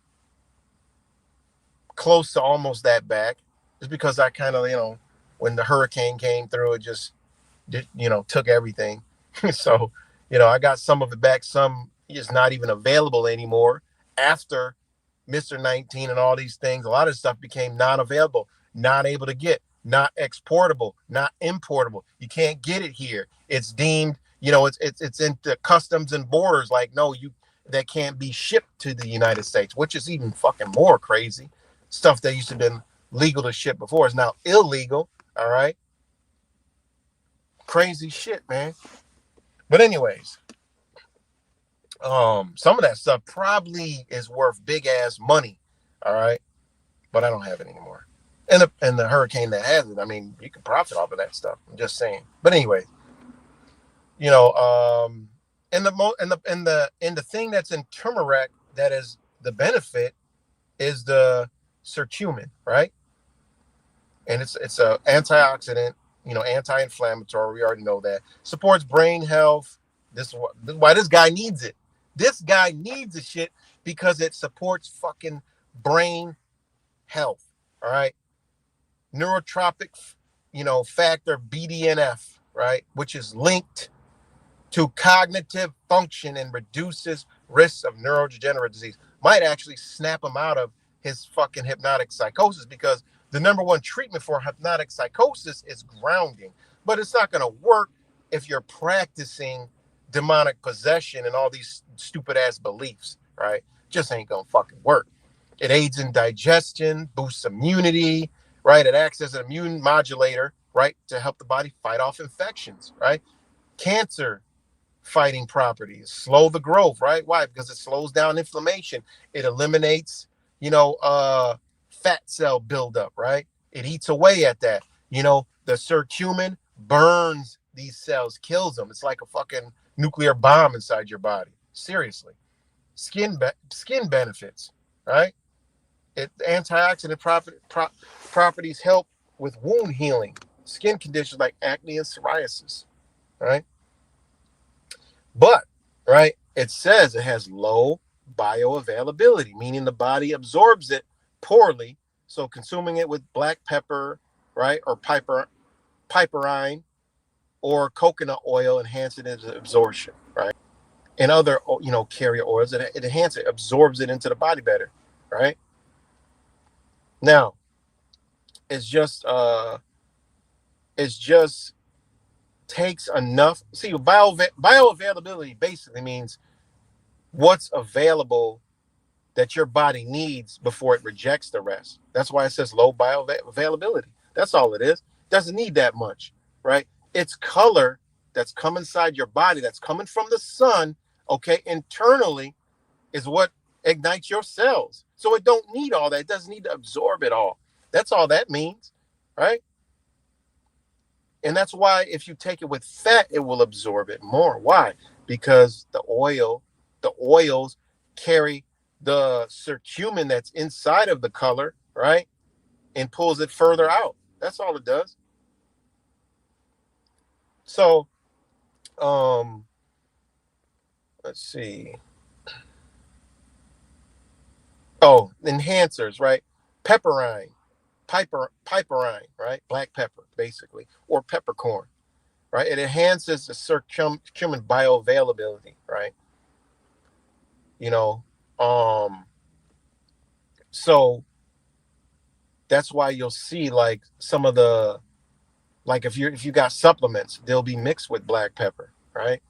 close to almost that back. Just because I kind of, when the hurricane came through, it just, took everything. So, I got some of it back. Some is not even available anymore after Mr. 19 and all these things. A lot of stuff became non-available, not able to get, not exportable, not importable. You can't get it here. It's deemed, it's into customs and borders. Like, no, that can't be shipped to the United States, which is even fucking more crazy. Stuff that used to have been legal to ship before is now illegal. All right. Crazy shit, man. But anyways, some of that stuff probably is worth big ass money. All right. But I don't have it anymore. And the hurricane that has it, I mean, you can profit off of that stuff. I'm just saying. But anyway, you know, and the thing that's in turmeric that is the benefit is the curcumin, right? And it's a antioxidant, anti-inflammatory. We already know that. Supports brain health. This is why this guy needs it. This guy needs the shit because it supports fucking brain health. All right. Neurotropic, factor BDNF, right, which is linked to cognitive function and reduces risks of neurodegenerative disease. Might actually snap him out of his fucking hypnotic psychosis, because the number one treatment for hypnotic psychosis is grounding. But it's not going to work if you're practicing demonic possession and all these stupid ass beliefs, right? Just ain't going to fucking work. It aids in digestion, boosts immunity, right? It acts as an immune modulator, right, to help the body fight off infections, right? Cancer fighting properties, slow the growth, right? Why? Because it slows down inflammation. It eliminates, fat cell buildup, right? It eats away at that. The curcumin burns these cells, kills them. It's like a fucking nuclear bomb inside your body. Seriously. Skin benefits, right? Antioxidant properties help with wound healing, skin conditions like acne and psoriasis, right? But, right, it says it has low bioavailability, meaning the body absorbs it poorly. So consuming it with black pepper, right, or piperine or coconut oil enhances its absorption, right? And other, carrier oils, it enhances it, absorbs it into the body better, right? Now, it's just takes enough. See, bioavailability basically means what's available that your body needs before it rejects the rest. That's why it says low bioavailability. That's all it is. It doesn't need that much, right? It's color that's come inside your body, that's coming from the sun, okay, internally, is what ignites your cells. So it don't need all that. It doesn't need to absorb it all. That's all that means, right? And that's why if you take it with fat, it will absorb it more. Why? Because the oils carry the curcumin that's inside of the color, right? And pulls it further out. That's all it does. So Let's see. Oh, enhancers, right? Pepperine, piperine, right? Black pepper, basically, or peppercorn, right? It enhances the curcumin bioavailability, right? You know, um, so that's why you'll see like some of the like if you got supplements, they'll be mixed with black pepper, right?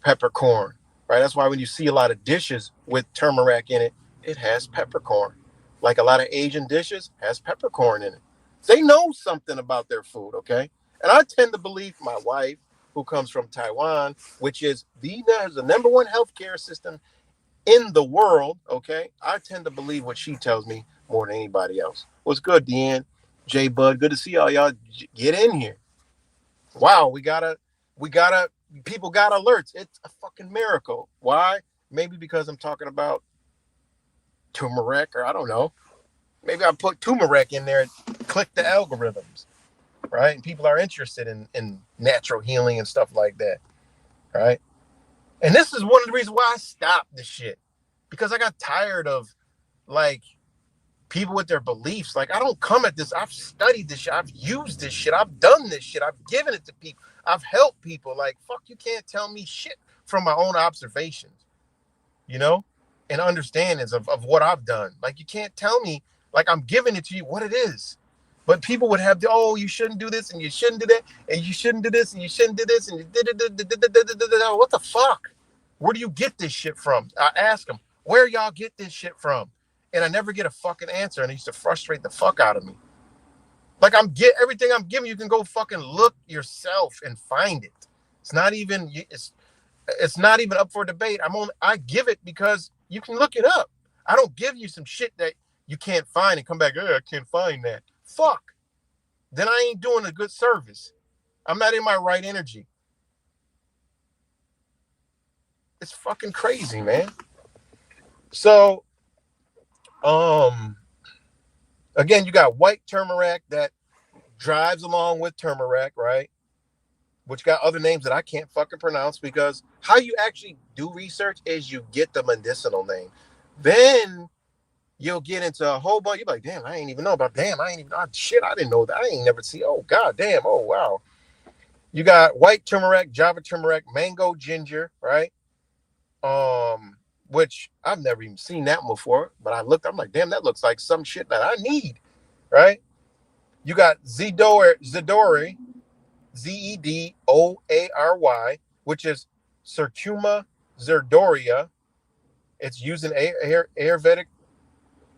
Peppercorn, right? That's why when you see a lot of dishes with turmeric in it, it has peppercorn. Like a lot of Asian dishes has peppercorn in it. They know something about their food, okay? And I tend to believe my wife, who comes from Taiwan, which is the number one healthcare system in the world, okay? I tend to believe what she tells me more than anybody else. What's good, Deanne? J Bud, good to see y'all. Get in here. Wow, we gotta, people got alerts. It's a fucking miracle. Why? Maybe because I'm talking about turmeric, or I don't know. Maybe I put turmeric in there and click the algorithms, right? And people are interested in natural healing and stuff like that, right? And this is one of the reasons why I stopped this shit, because I got tired of like people with their beliefs. Like, I don't come at this. I've studied this shit. I've used this shit. I've done this shit. I've given it to people. I've helped people. Like, fuck, you can't tell me shit from my own observations, you know, and understandings of what I've done. Like, you can't tell me, like, I'm giving it to you what it is. But people would have the, oh, you shouldn't do this and you shouldn't do that and you shouldn't do this and you shouldn't do this and you did it. What the fuck? Where do you get this shit from? I ask them, where y'all get this shit from? And I never get a fucking answer, and it used to frustrate the fuck out of me. Like, everything I'm giving, you can go fucking look yourself and find it. It's not even up for debate. I give it because you can look it up. I don't give you some shit that you can't find and come back, I can't find that. Fuck. Then I ain't doing a good service. I'm not in my right energy. It's fucking crazy, man. So, again, you got white turmeric that drives along with turmeric, right? Which got other names that I can't fucking pronounce, because how you actually do research is you get the medicinal name. Then you'll get into a whole bunch. You're like, damn, I ain't even know about, shit, I didn't know that. I ain't never see, oh, god damn, oh, wow. You got white turmeric, Java turmeric, mango ginger, right? Which I've never even seen that before, but I'm like, damn, that looks like some shit that I need, right? You got Zedori, Zedoary, which is Curcuma zerdoria. It's used in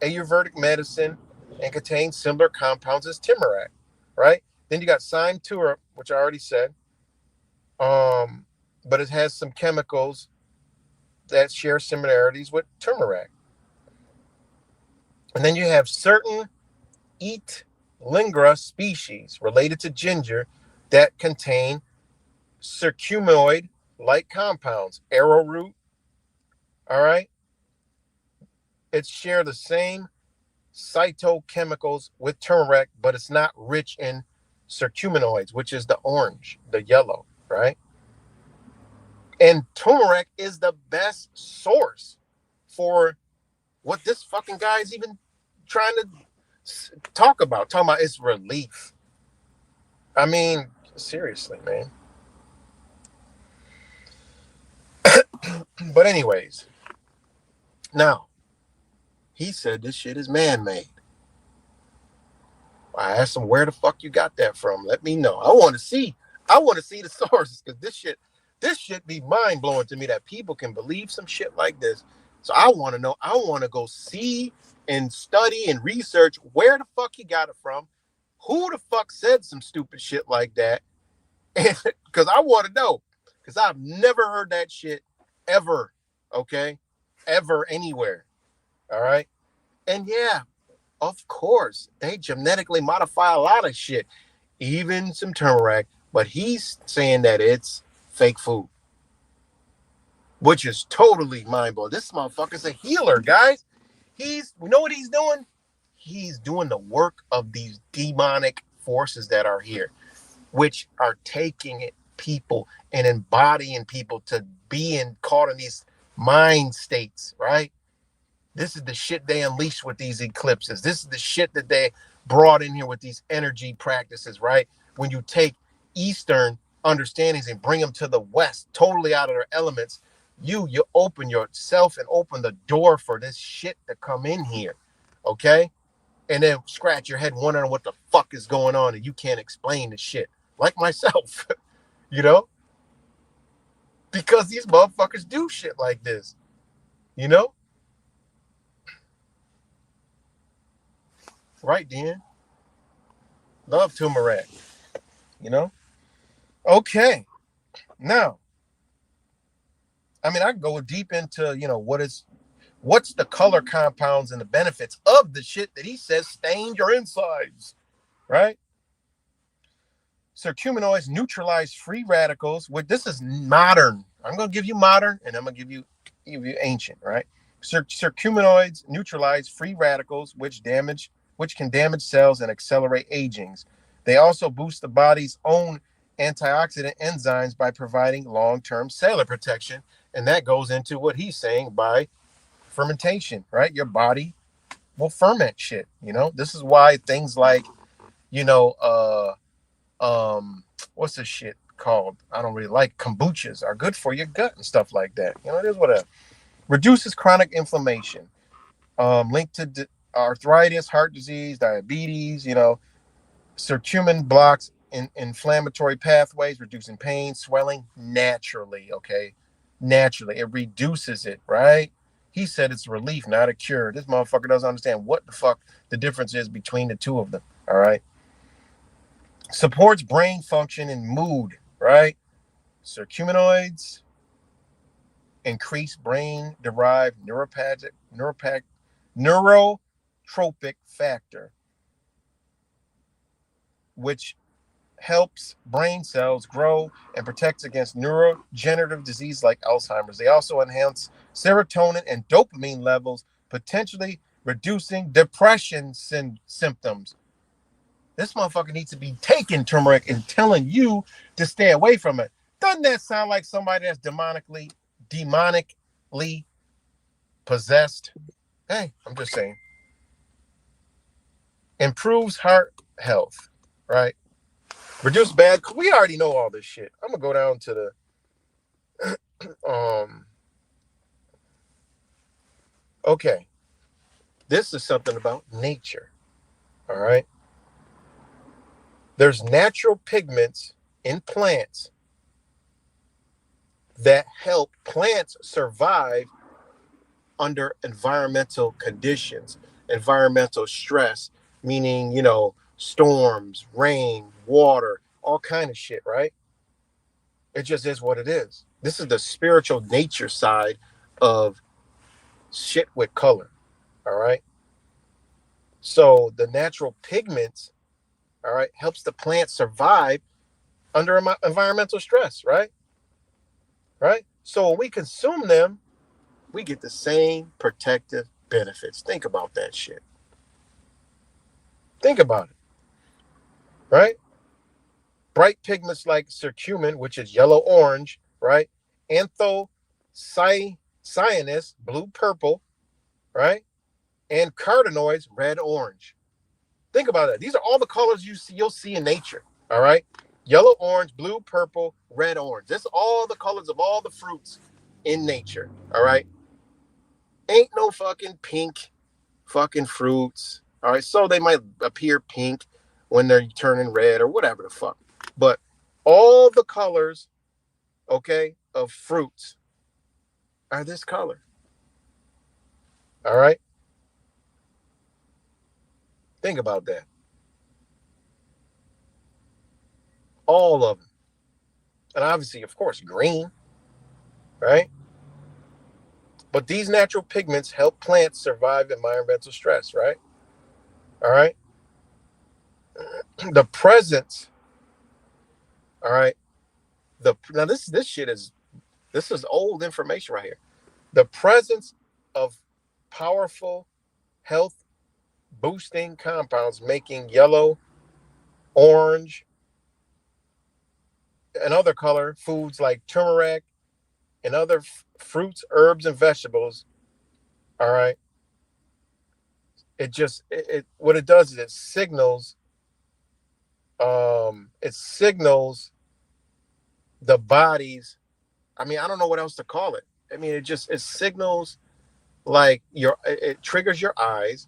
Ayurvedic medicine and contains similar compounds as turmeric, right? Then you got Sime Turip, which I already said, but it has some chemicals that share similarities with turmeric. And then you have certain Eat Lingra species related to ginger that contain curcuminoid-like compounds. Arrowroot, all right? It share the same phytochemicals with turmeric, but it's not rich in curcuminoids, which is the orange, the yellow, right? And turmeric is the best source for what this fucking guy is even trying to talk about its relief. I mean, seriously, man. But anyways, now, he said this shit is man-made. I asked him, where the fuck you got that from? Let me know. I want to see the sources, because this shit be mind-blowing to me that people can believe some shit like this. So I want to know. I want to go see and study and research where the fuck he got it from, who the fuck said some stupid shit like that, because I want to know, because I've never heard that shit ever, okay, ever anywhere, all right? And yeah, of course, they genetically modify a lot of shit, even some turmeric, but he's saying that it's fake food, which is totally mind-blowing. This motherfucker's a healer, guys. You know what he's doing? He's doing the work of these demonic forces that are here, which are taking it people and embodying people to be caught in these mind states, right? This is the shit they unleashed with these eclipses. This is the shit that they brought in here with these energy practices, right? When you take Eastern understandings and bring them to the West, totally out of their elements, you open yourself and open the door for this shit to come in here, okay? And then scratch your head wondering what the fuck is going on and you can't explain the shit. Like myself, you know? Because these motherfuckers do shit like this, you know? Right, Dan? Love turmeric, you know? Okay. Now, I mean, I can go deep into, what's the color compounds and the benefits of the shit that he says stained your insides, right? Curcuminoids neutralize free radicals. This is modern. I'm going to give you modern and I'm going to give you ancient, right? Curcuminoids neutralize free radicals, which can damage cells and accelerate aging. They also boost the body's own antioxidant enzymes by providing long-term cellular protection. And that goes into what he's saying by fermentation, right? Your body will ferment shit. This is why things like, what's this shit called? I don't really like kombuchas are good for your gut and stuff like that. It is whatever. Reduces chronic inflammation, linked to arthritis, heart disease, diabetes. Curcumin blocks inflammatory pathways, reducing pain, swelling naturally. Okay, naturally, it reduces it. Right? He said it's relief, not a cure. This motherfucker doesn't understand what the fuck the difference is between the two of them. All right. Supports brain function and mood, right? Curcuminoids increase brain-derived neurotropic factor, which helps brain cells grow and protects against neurodegenerative disease like Alzheimer's. They also enhance serotonin and dopamine levels, potentially reducing depression symptoms. This motherfucker needs to be taking turmeric and telling you to stay away from it. Doesn't that sound like somebody that's demonically possessed? Hey, I'm just saying. Improves heart health, right? Reduce bad. We already know all this shit. I'm gonna go down to the okay. This is something about nature. All right. There's natural pigments in plants that help plants survive under environmental conditions, environmental stress, meaning, storms, rain, water, all kind of shit, right? It just is what it is. This is the spiritual nature side of shit with color, all right? So the natural pigments, all right, helps the plant survive under environmental stress, right? Right? So when we consume them, we get the same protective benefits. Think about that shit. Think about it, right? Bright pigments like curcumin, which is yellow-orange, right? Anthocyanins, blue-purple, right? And carotenoids, red-orange. Think about that. These are all the colors you'll see in nature, all right? Yellow, orange, blue, purple, red, orange. This is all the colors of all the fruits in nature, all right? Ain't no fucking pink fucking fruits, all right? So they might appear pink when they're turning red or whatever the fuck. But all the colors, okay, of fruits are this color, all right? Think about that. All of them. And obviously, of course, green, right? But these natural pigments help plants survive environmental stress, right? All right. The presence, all right. Now this is old information right here. The presence of powerful health boosting compounds making yellow, orange, another color foods like turmeric and other fruits, herbs, and vegetables. All right. It what it does is it signals the body's, I mean, I don't know what else to call it. I mean, it signals like it triggers your eyes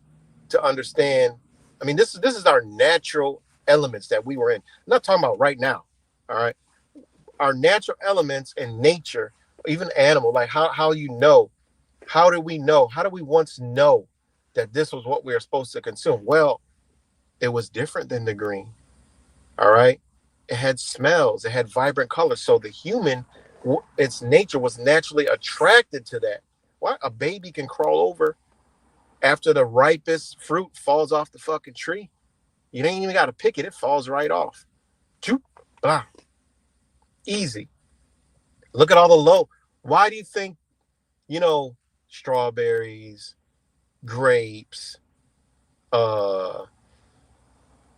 to understand. I mean, this is our natural elements that we were in. I'm not talking about right now. All right. Our natural elements in nature, even animal, like how you know, how do we know? How do we once know that this was what we were supposed to consume? Well, it was different than the green. All right. It had smells, it had vibrant colors. So the human, its nature was naturally attracted to that. Why a baby can crawl over after the ripest fruit falls off the fucking tree. You ain't even got to pick it, it falls right off. Choop, blah. Easy. Look at all the low. Why do you think, you know, strawberries, grapes, uh,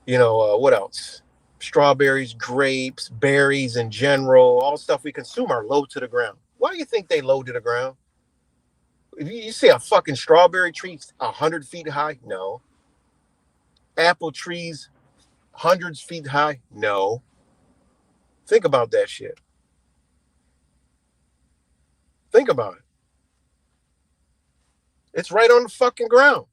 what else? Strawberries, grapes, berries in general, all stuff we consume are low to the ground. Why do you think they low to the ground? If you see a fucking strawberry tree 100 feet high, no. Apple trees hundreds feet high, no. Think about that shit. Think about it. It's right on the fucking ground.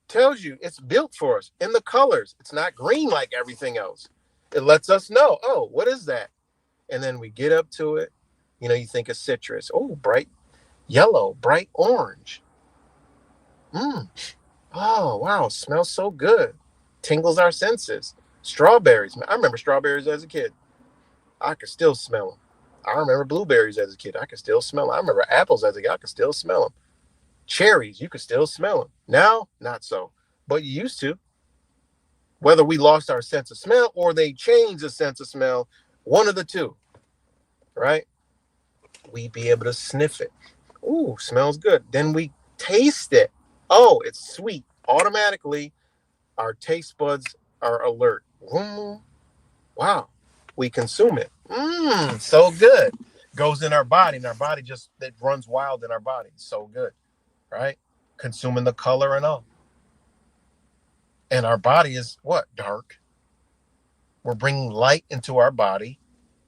Tells you it's built for us in the colors. It's not green like everything else. It lets us know, oh, what is that? And then we get up to it. You know, you think of citrus. Oh, bright yellow, bright orange. Oh, wow, smells so good. Tingles our senses. Strawberries. I remember strawberries as a kid. I could still smell them. I remember blueberries as a kid. I could still smell them. I remember apples as a kid. I could still smell them. Cherries, you could still smell them. Now, not so. But you used to. Whether we lost our sense of smell or they changed the sense of smell, one of the two, right? We'd be able to sniff it. Ooh, smells good. Then we taste it. Oh, it's sweet. Automatically, our taste buds are alert. Wow. We consume it. So good. Goes in our body, and our body just, it runs wild in our body. So good, right? Consuming the color and all. And our body is what? Dark. We're bringing light into our body,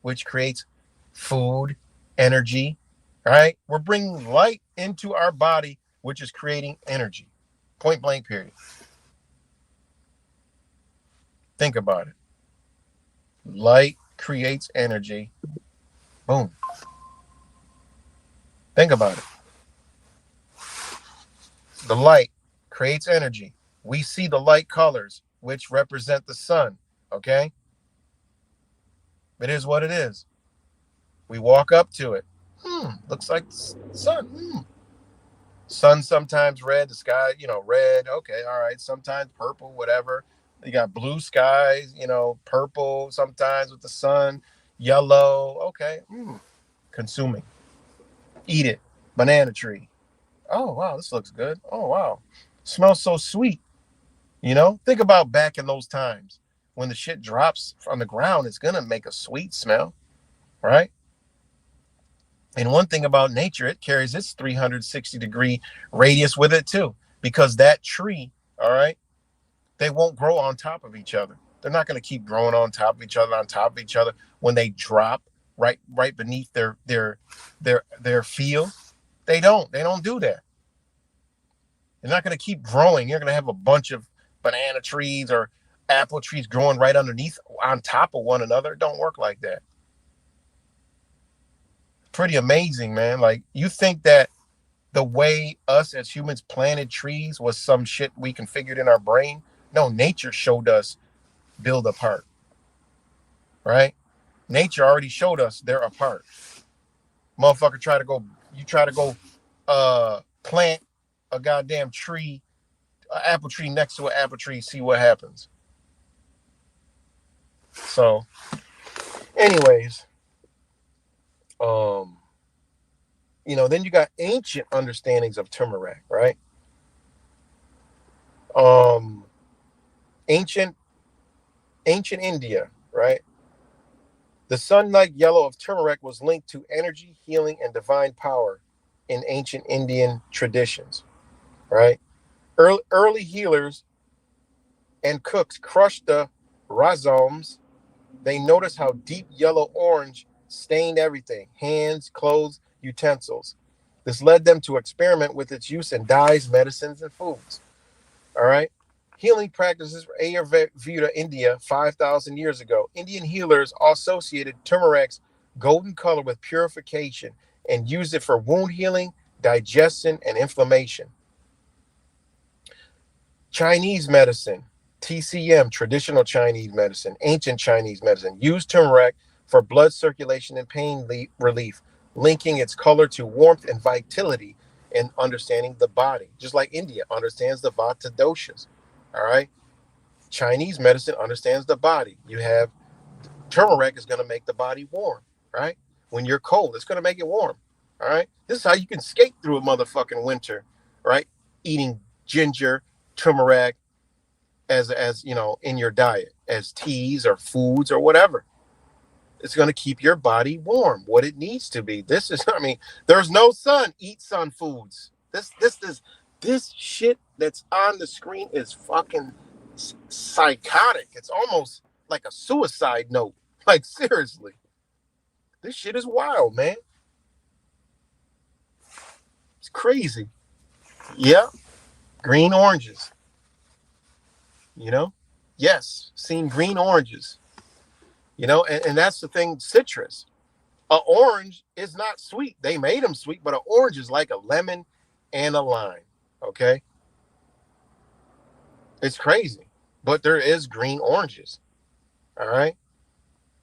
which creates food, energy, right? We're bringing light into our body, which is creating energy. Point blank, period. Think about it. Light creates energy. Boom. Think about it. The light creates energy. We see the light colors, which represent the sun. Okay? It is what it is. We walk up to it. Looks like sun. Sun sometimes red, the sky, red. Okay, all right. Sometimes purple, whatever. You got blue skies, purple sometimes with the sun, yellow. Okay. Consuming. Eat it. Banana tree. Oh, wow, this looks good. Oh, wow. Smells so sweet. Think about back in those times when the shit drops on the ground, it's going to make a sweet smell, right? And one thing about nature, it carries its 360-degree radius with it too, because that tree, all right, they won't grow on top of each other. They're not going to keep growing on top of each other when they drop right beneath their field. They don't do that. They're not going to keep growing. You're going to have a bunch of banana trees or apple trees growing right underneath on top of one another. It don't work like that. Pretty amazing, man. Like, you think that the way us as humans planted trees was some shit we configured in our brain? No, nature showed us build apart, right? Nature already showed us they're apart. Motherfucker try to go plant a goddamn tree, an apple tree next to an apple tree, see what happens. So anyways, then you got ancient understandings of turmeric, right? Ancient India, right? The sun-like yellow of turmeric was linked to energy, healing, and divine power in ancient Indian traditions, right? Early healers and cooks crushed the rhizomes. They noticed how deep yellow orange stained everything: hands, clothes, utensils. This led them to experiment with its use in dyes, medicines, and foods. All right. Healing practices for Ayurveda, India, 5,000 years ago. Indian healers associated turmeric's golden color with purification and used it for wound healing, digestion, and inflammation. Chinese medicine, TCM, traditional Chinese medicine, ancient Chinese medicine, used turmeric for blood circulation and pain relief, linking its color to warmth and vitality and understanding the body. Just like India understands the Vata doshas. All right. Chinese medicine understands the body. You have turmeric is going to make the body warm, right? When you're cold, it's going to make it warm. All right. This is how you can skate through a motherfucking winter, right? Eating ginger, turmeric as you know, in your diet as teas or foods or whatever. It's going to keep your body warm, what it needs to be. This is, I mean, there's no sun, eat sun foods. This shit that's on the screen is fucking psychotic. It's almost like a suicide note. Like, seriously. This shit is wild, man. It's crazy. Yeah. Green oranges. You know? Yes. Seen green oranges. You know, and that's the thing, citrus. An orange is not sweet. They made them sweet, but an orange is like a lemon and a lime. Okay? It's crazy. But there is green oranges. All right?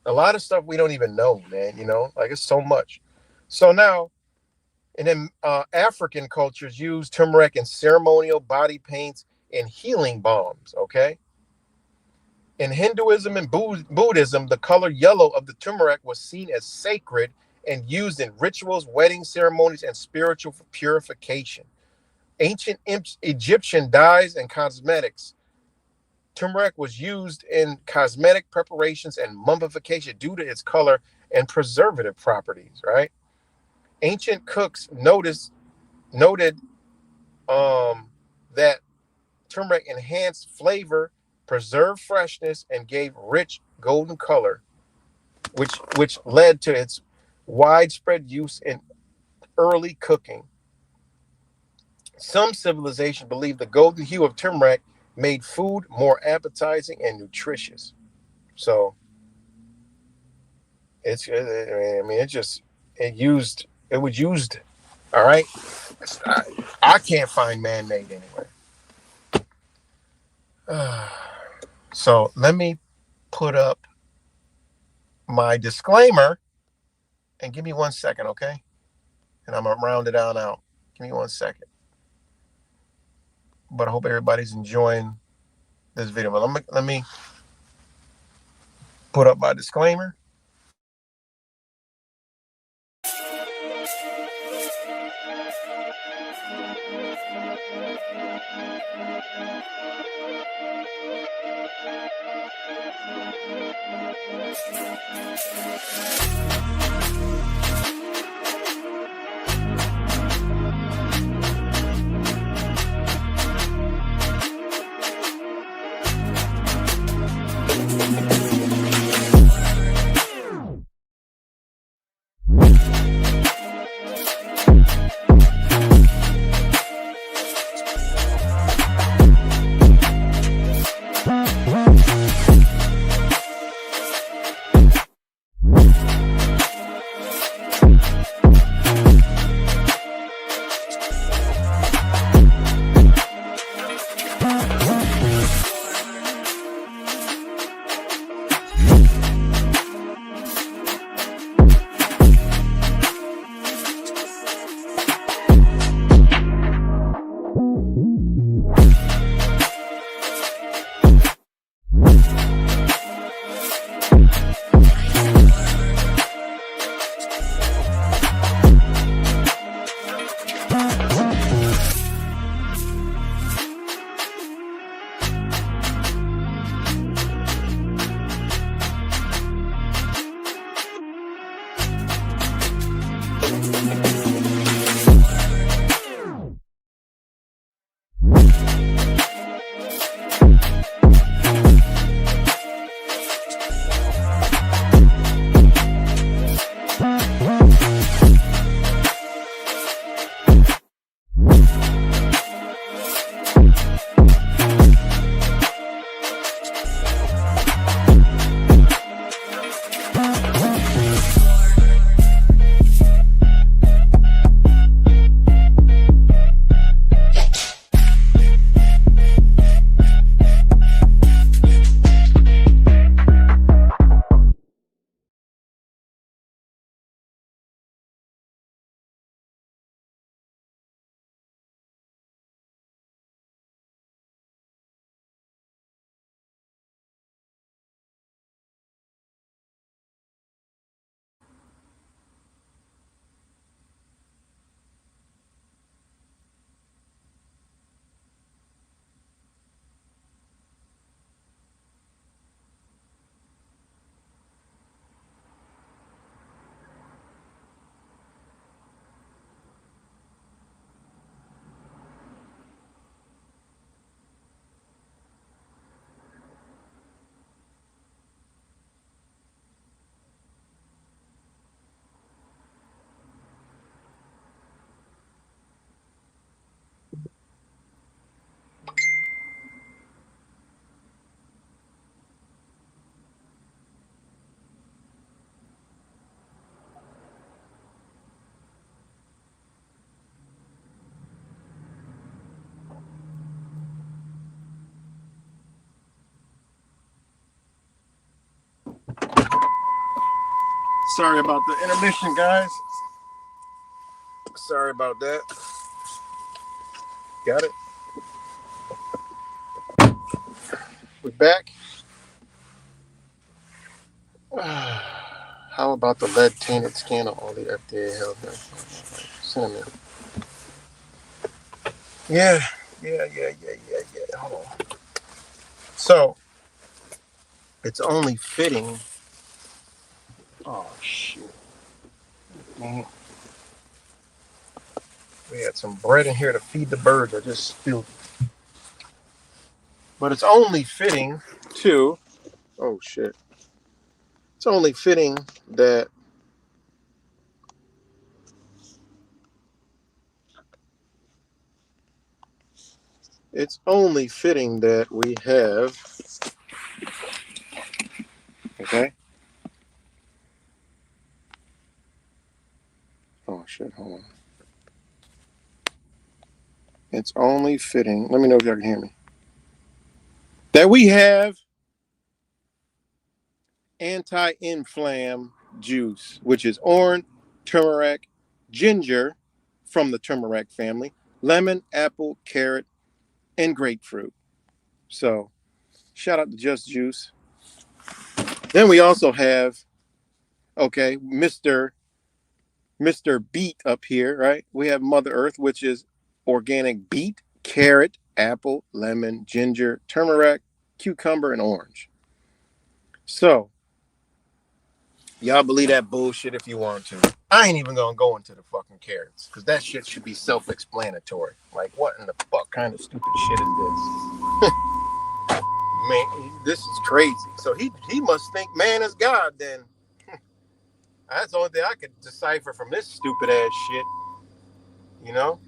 A lot of stuff we don't even know, man, you know? Like, it's so much. So now, and then African cultures use turmeric in ceremonial body paints and healing balms, okay? In Hinduism and Buddhism, the color yellow of the turmeric was seen as sacred and used in rituals, wedding ceremonies, and spiritual purification. Ancient Egyptian dyes and cosmetics. Turmeric was used in cosmetic preparations and mummification due to its color and preservative properties, right? Ancient cooks noted that turmeric enhanced flavor, preserved freshness, and gave rich golden color, which led to its widespread use in early cooking. Some civilizations believe the golden hue of turmeric made food more appetizing and nutritious. So it was used. All right. I can't find man-made anywhere. So let me put up my disclaimer and give me 1 second, okay? And I'm gonna round it on out. Give me 1 second. But I hope everybody's enjoying this video. But let me put up my disclaimer. Sorry about the intermission, guys. Sorry about that. Got it. We're back. How about the lead tainted skin of all the FDA held cinnamon? Yeah. Hold on. So it's only fitting. Oh shit. Man. We had some bread in here to feed the birds. I just spilled it. But it's only fitting to. Oh shit. It's only fitting that we have. Okay. Oh shit, hold on. It's only fitting. Let me know if y'all can hear me. That we have anti-inflam juice, which is orange, turmeric, ginger from the turmeric family, lemon, apple, carrot, and grapefruit. So, shout out to Just Juice. Then we also have, okay, Mr. Beet up here, right? We have Mother Earth, which is organic beet, carrot, apple, lemon, ginger, turmeric, cucumber, and orange. So, y'all believe that bullshit if you want to. I ain't even gonna go into the fucking carrots because that shit should be self-explanatory. Like, what in the fuck kind of stupid shit is this? Man, this is crazy. So he must think man is God. Then that's the only thing I could decipher from this stupid ass shit. You know,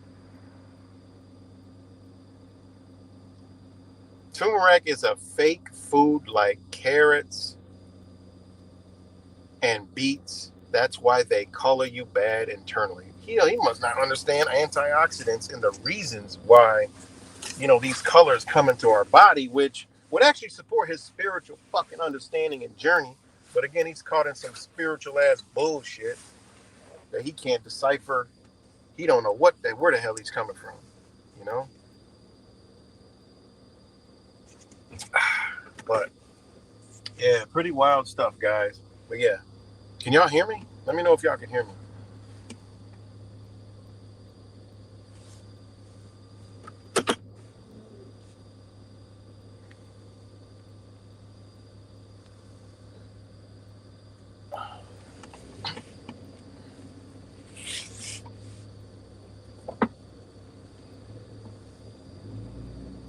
turmeric is a fake food like carrots and beets. That's why they color you bad internally. He must not understand antioxidants and the reasons why, these colors come into our body, which would actually support his spiritual fucking understanding and journey. But again, he's caught in some spiritual ass bullshit that he can't decipher. He don't know where the hell he's coming from, you know? But yeah, pretty wild stuff, guys. But yeah, can y'all hear me? Let me know if y'all can hear me.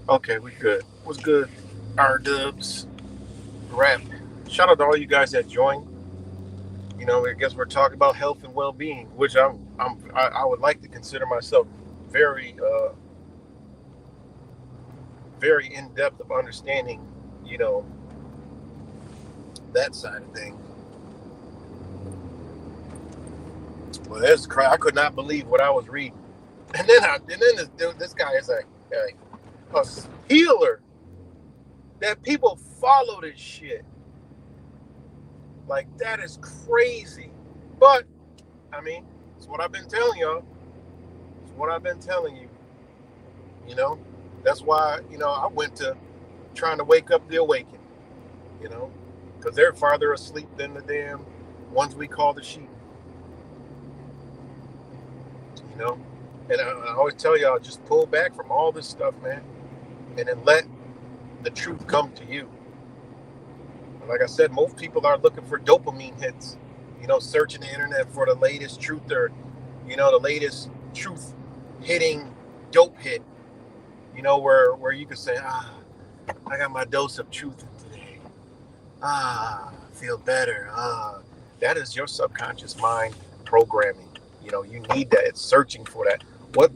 Okay, we good. What's good? R Dubs, rap. Shout out to all you guys that joined. I guess we're talking about health and well-being, which I would like to consider myself very very in depth of understanding, that side of things. Well, that's crazy. I could not believe what I was reading, and then this guy is a healer. That people follow this shit. Like, that is crazy. But I mean, it's what I've been telling y'all. It's what I've been telling you. That's why I went to trying to wake up the awakened. Because they're farther asleep than the damn ones we call the sheep. And I always tell y'all, just pull back from all this stuff, man, and then let the truth come to you. Like I said, most people are looking for dopamine hits, searching the internet for the latest truth or, the latest truth hitting dope hit, where you can say, I got my dose of truth today. Feel better. That is your subconscious mind programming. You need that. It's searching for that. Look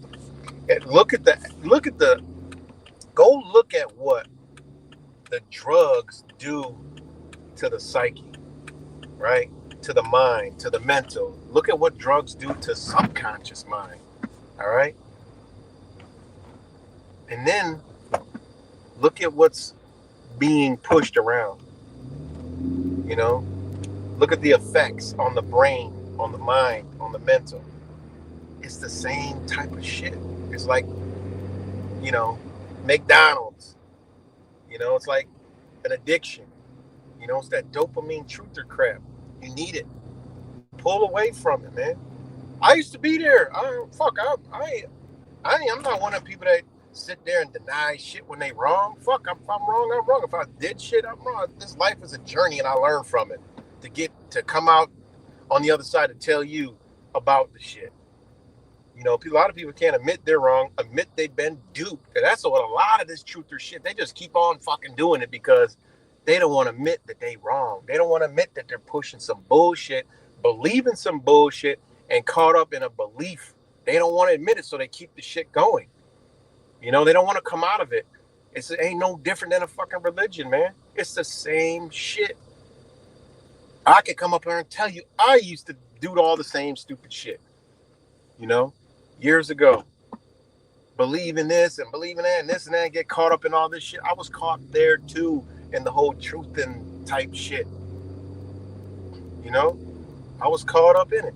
at what the drugs do to the psyche, right? To the mind, to the mental. Look at what drugs do to subconscious mind, all right? And then look at what's being pushed around, Look at the effects on the brain, on the mind, on the mental. It's the same type of shit. It's like, you know, McDonald's. You know, it's like an addiction. You know, it's that dopamine truther crap. You need it. Pull away from it, man. I used to be there. I'm not one of the people that sit there and deny shit when they wrong. Fuck, if I'm wrong, I'm wrong. If I did shit, I'm wrong. This life is a journey, and I learn from it to come out on the other side to tell you about the shit. You know, a lot of people can't admit they're wrong, admit they've been duped. And that's what a lot of this truther shit, they just keep on fucking doing it because they don't want to admit that they wrong. They don't want to admit that they're pushing some bullshit, believing some bullshit, and caught up in a belief. They don't want to admit it, so they keep the shit going. You know, they don't want to come out of it. It ain't no different than a fucking religion, man. It's the same shit. I could come up here and tell you I used to do all the same stupid shit. You know, years ago. Believe in this and believe in that and this and that and get caught up in all this shit. I was caught there too in the whole truth and type shit. You know, I was caught up in it.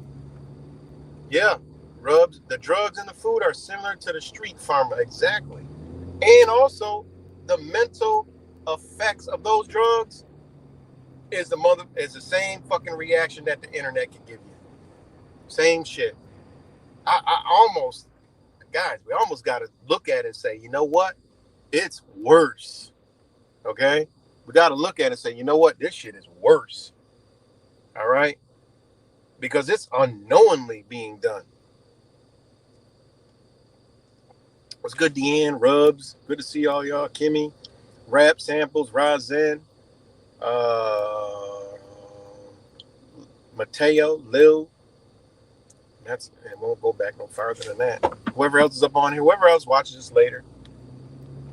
Yeah, the drugs and the food are similar to the street farmer, exactly. And also, the mental effects of those drugs is the same fucking reaction that the internet can give you. Same shit. We almost got to look at it and say, you know what? It's worse. Okay? We got to look at it and say, you know what? This shit is worse. All right? Because it's unknowingly being done. What's good, Deanne, Rubs? Good to see all y'all. Kimmy, Rap Samples, Razen, Mateo, Lil. And won't go back no farther than that. Whoever else is up on here, whoever else watches this later.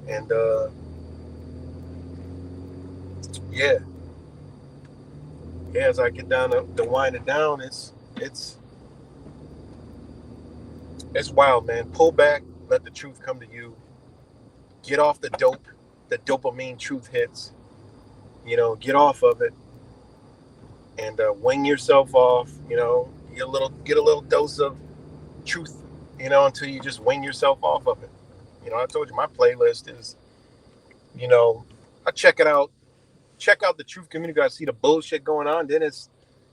And yeah, as I get down to wind it down, it's wild, man. Pull back, let the truth come to you. Get off the dope. The dopamine truth hits. You know, get off of it and wing yourself off. You know, get a little dose of truth. You know, until you just wing yourself off of it. You know, I told you my playlist is, you know, I check it out. Check out the truth community. I see the bullshit going on. Then it's,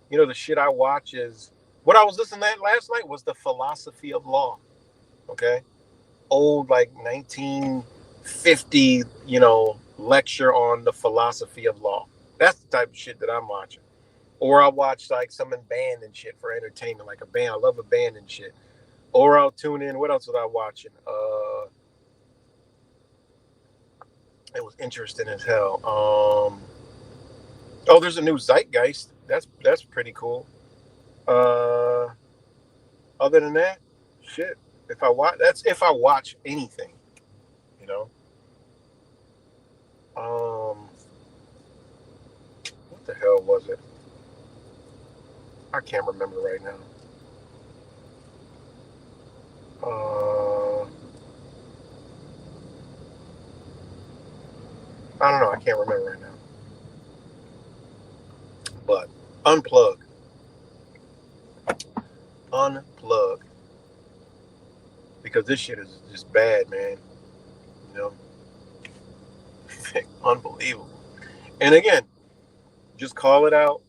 you know, the shit I watch is what I was listening to last night was the philosophy of law. Okay, old like 1950, you know, lecture on the philosophy of law. That's the type of shit that I'm watching. Or I'll watch like some band and shit for entertainment, like a band. I love a band and shit. Or I'll tune in. What else was I watching? It was interesting as hell. Oh, there's a new Zeitgeist. That's pretty cool. Other than that, shit. If I watch anything, you know. What the hell was it? I can't remember right now. I don't know. I can't remember right now. But unplug. Because this shit is just bad, man. You know? Unbelievable. And again, just call it out.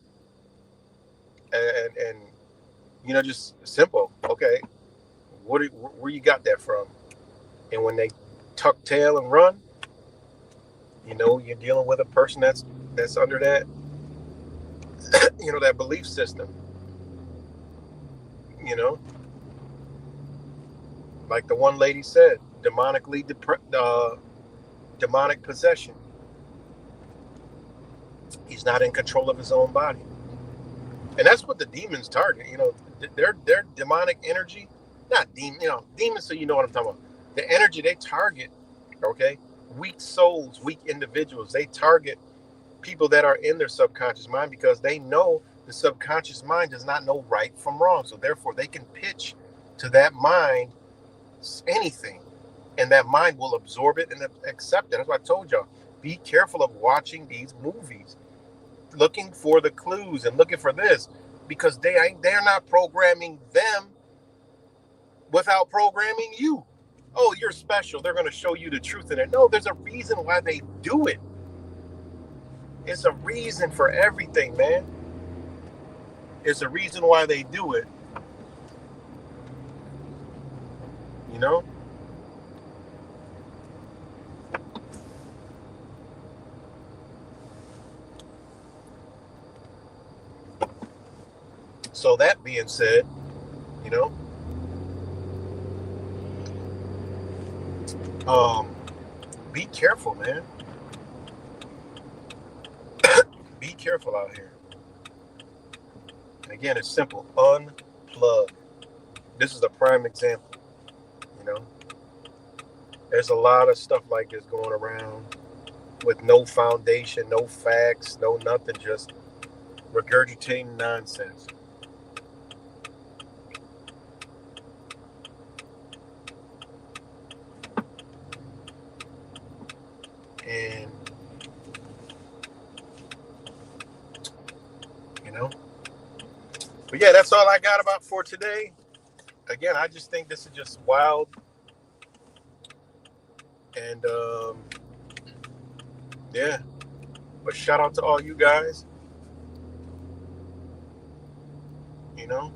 And you know, just simple. Okay, where you got that from? And when they tuck tail and run, you know, you're dealing with a person that's under that, you know, that belief system. You know, like the one lady said, demonic possession. He's not in control of his own body. And that's what the demons target. You know, their demonic energy, not demon, you know, demons. So you know what I'm talking about. The energy they target, okay, weak souls, weak individuals. They target people that are in their subconscious mind because they know the subconscious mind does not know right from wrong. So therefore, they can pitch to that mind anything, and that mind will absorb it and accept it. That's why I told y'all, be careful of watching these movies. looking for the clues and looking for this, because they're not programming them without programming you. Oh, you're special. They're going to show you the truth in it. No, there's a reason why they do it. It's a reason for everything, man. It's a reason why they do it. You know? So that being said, you know, be careful, man. Be careful out here. And again, it's simple. Unplug. This is a prime example. You know, there's a lot of stuff like this going around with no foundation, no facts, no nothing, just regurgitating nonsense. And, you know, but yeah, that's all I got about for today. Again, I just think this is just wild. And, yeah, but shout out to all you guys. You know,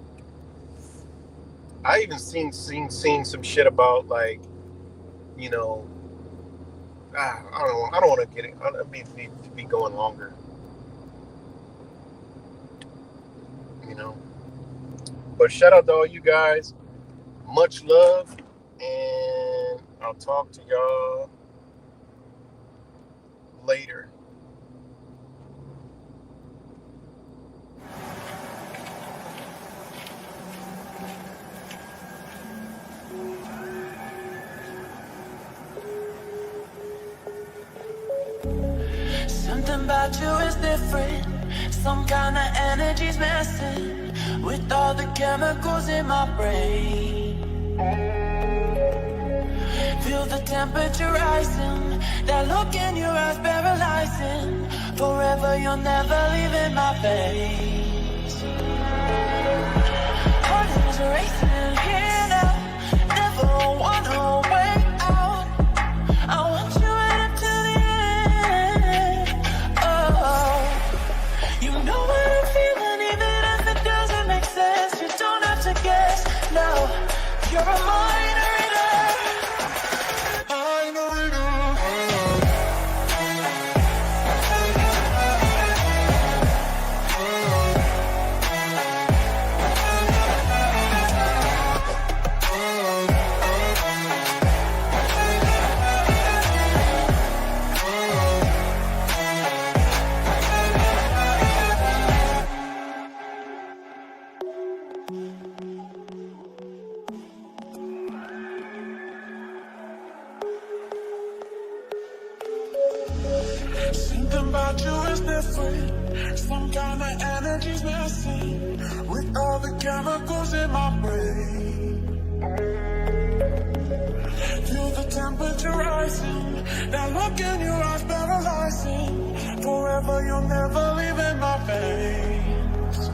I even seen some shit about, like, you know, I don't want to get it. I'll be going longer. You know, but shout out to all you guys. Much love, and I'll talk to y'all later.
Something about you is different. Some kind of energy's messing with all the chemicals in my brain. Feel the temperature rising. That look in your eyes paralyzing. Forever you'll never leave in my face. Heart is racing here now. Never wanna wait out. I want you right up to the end. Oh, you know what I'm feeling, even if it doesn't make sense. You don't have to guess. No, you're a mind reader. Something about you is different. Some kind of energy's messing with all the chemicals in my brain. Feel the temperature rising. That look in your eyes paralyzing. Forever you'll never leave in my veins.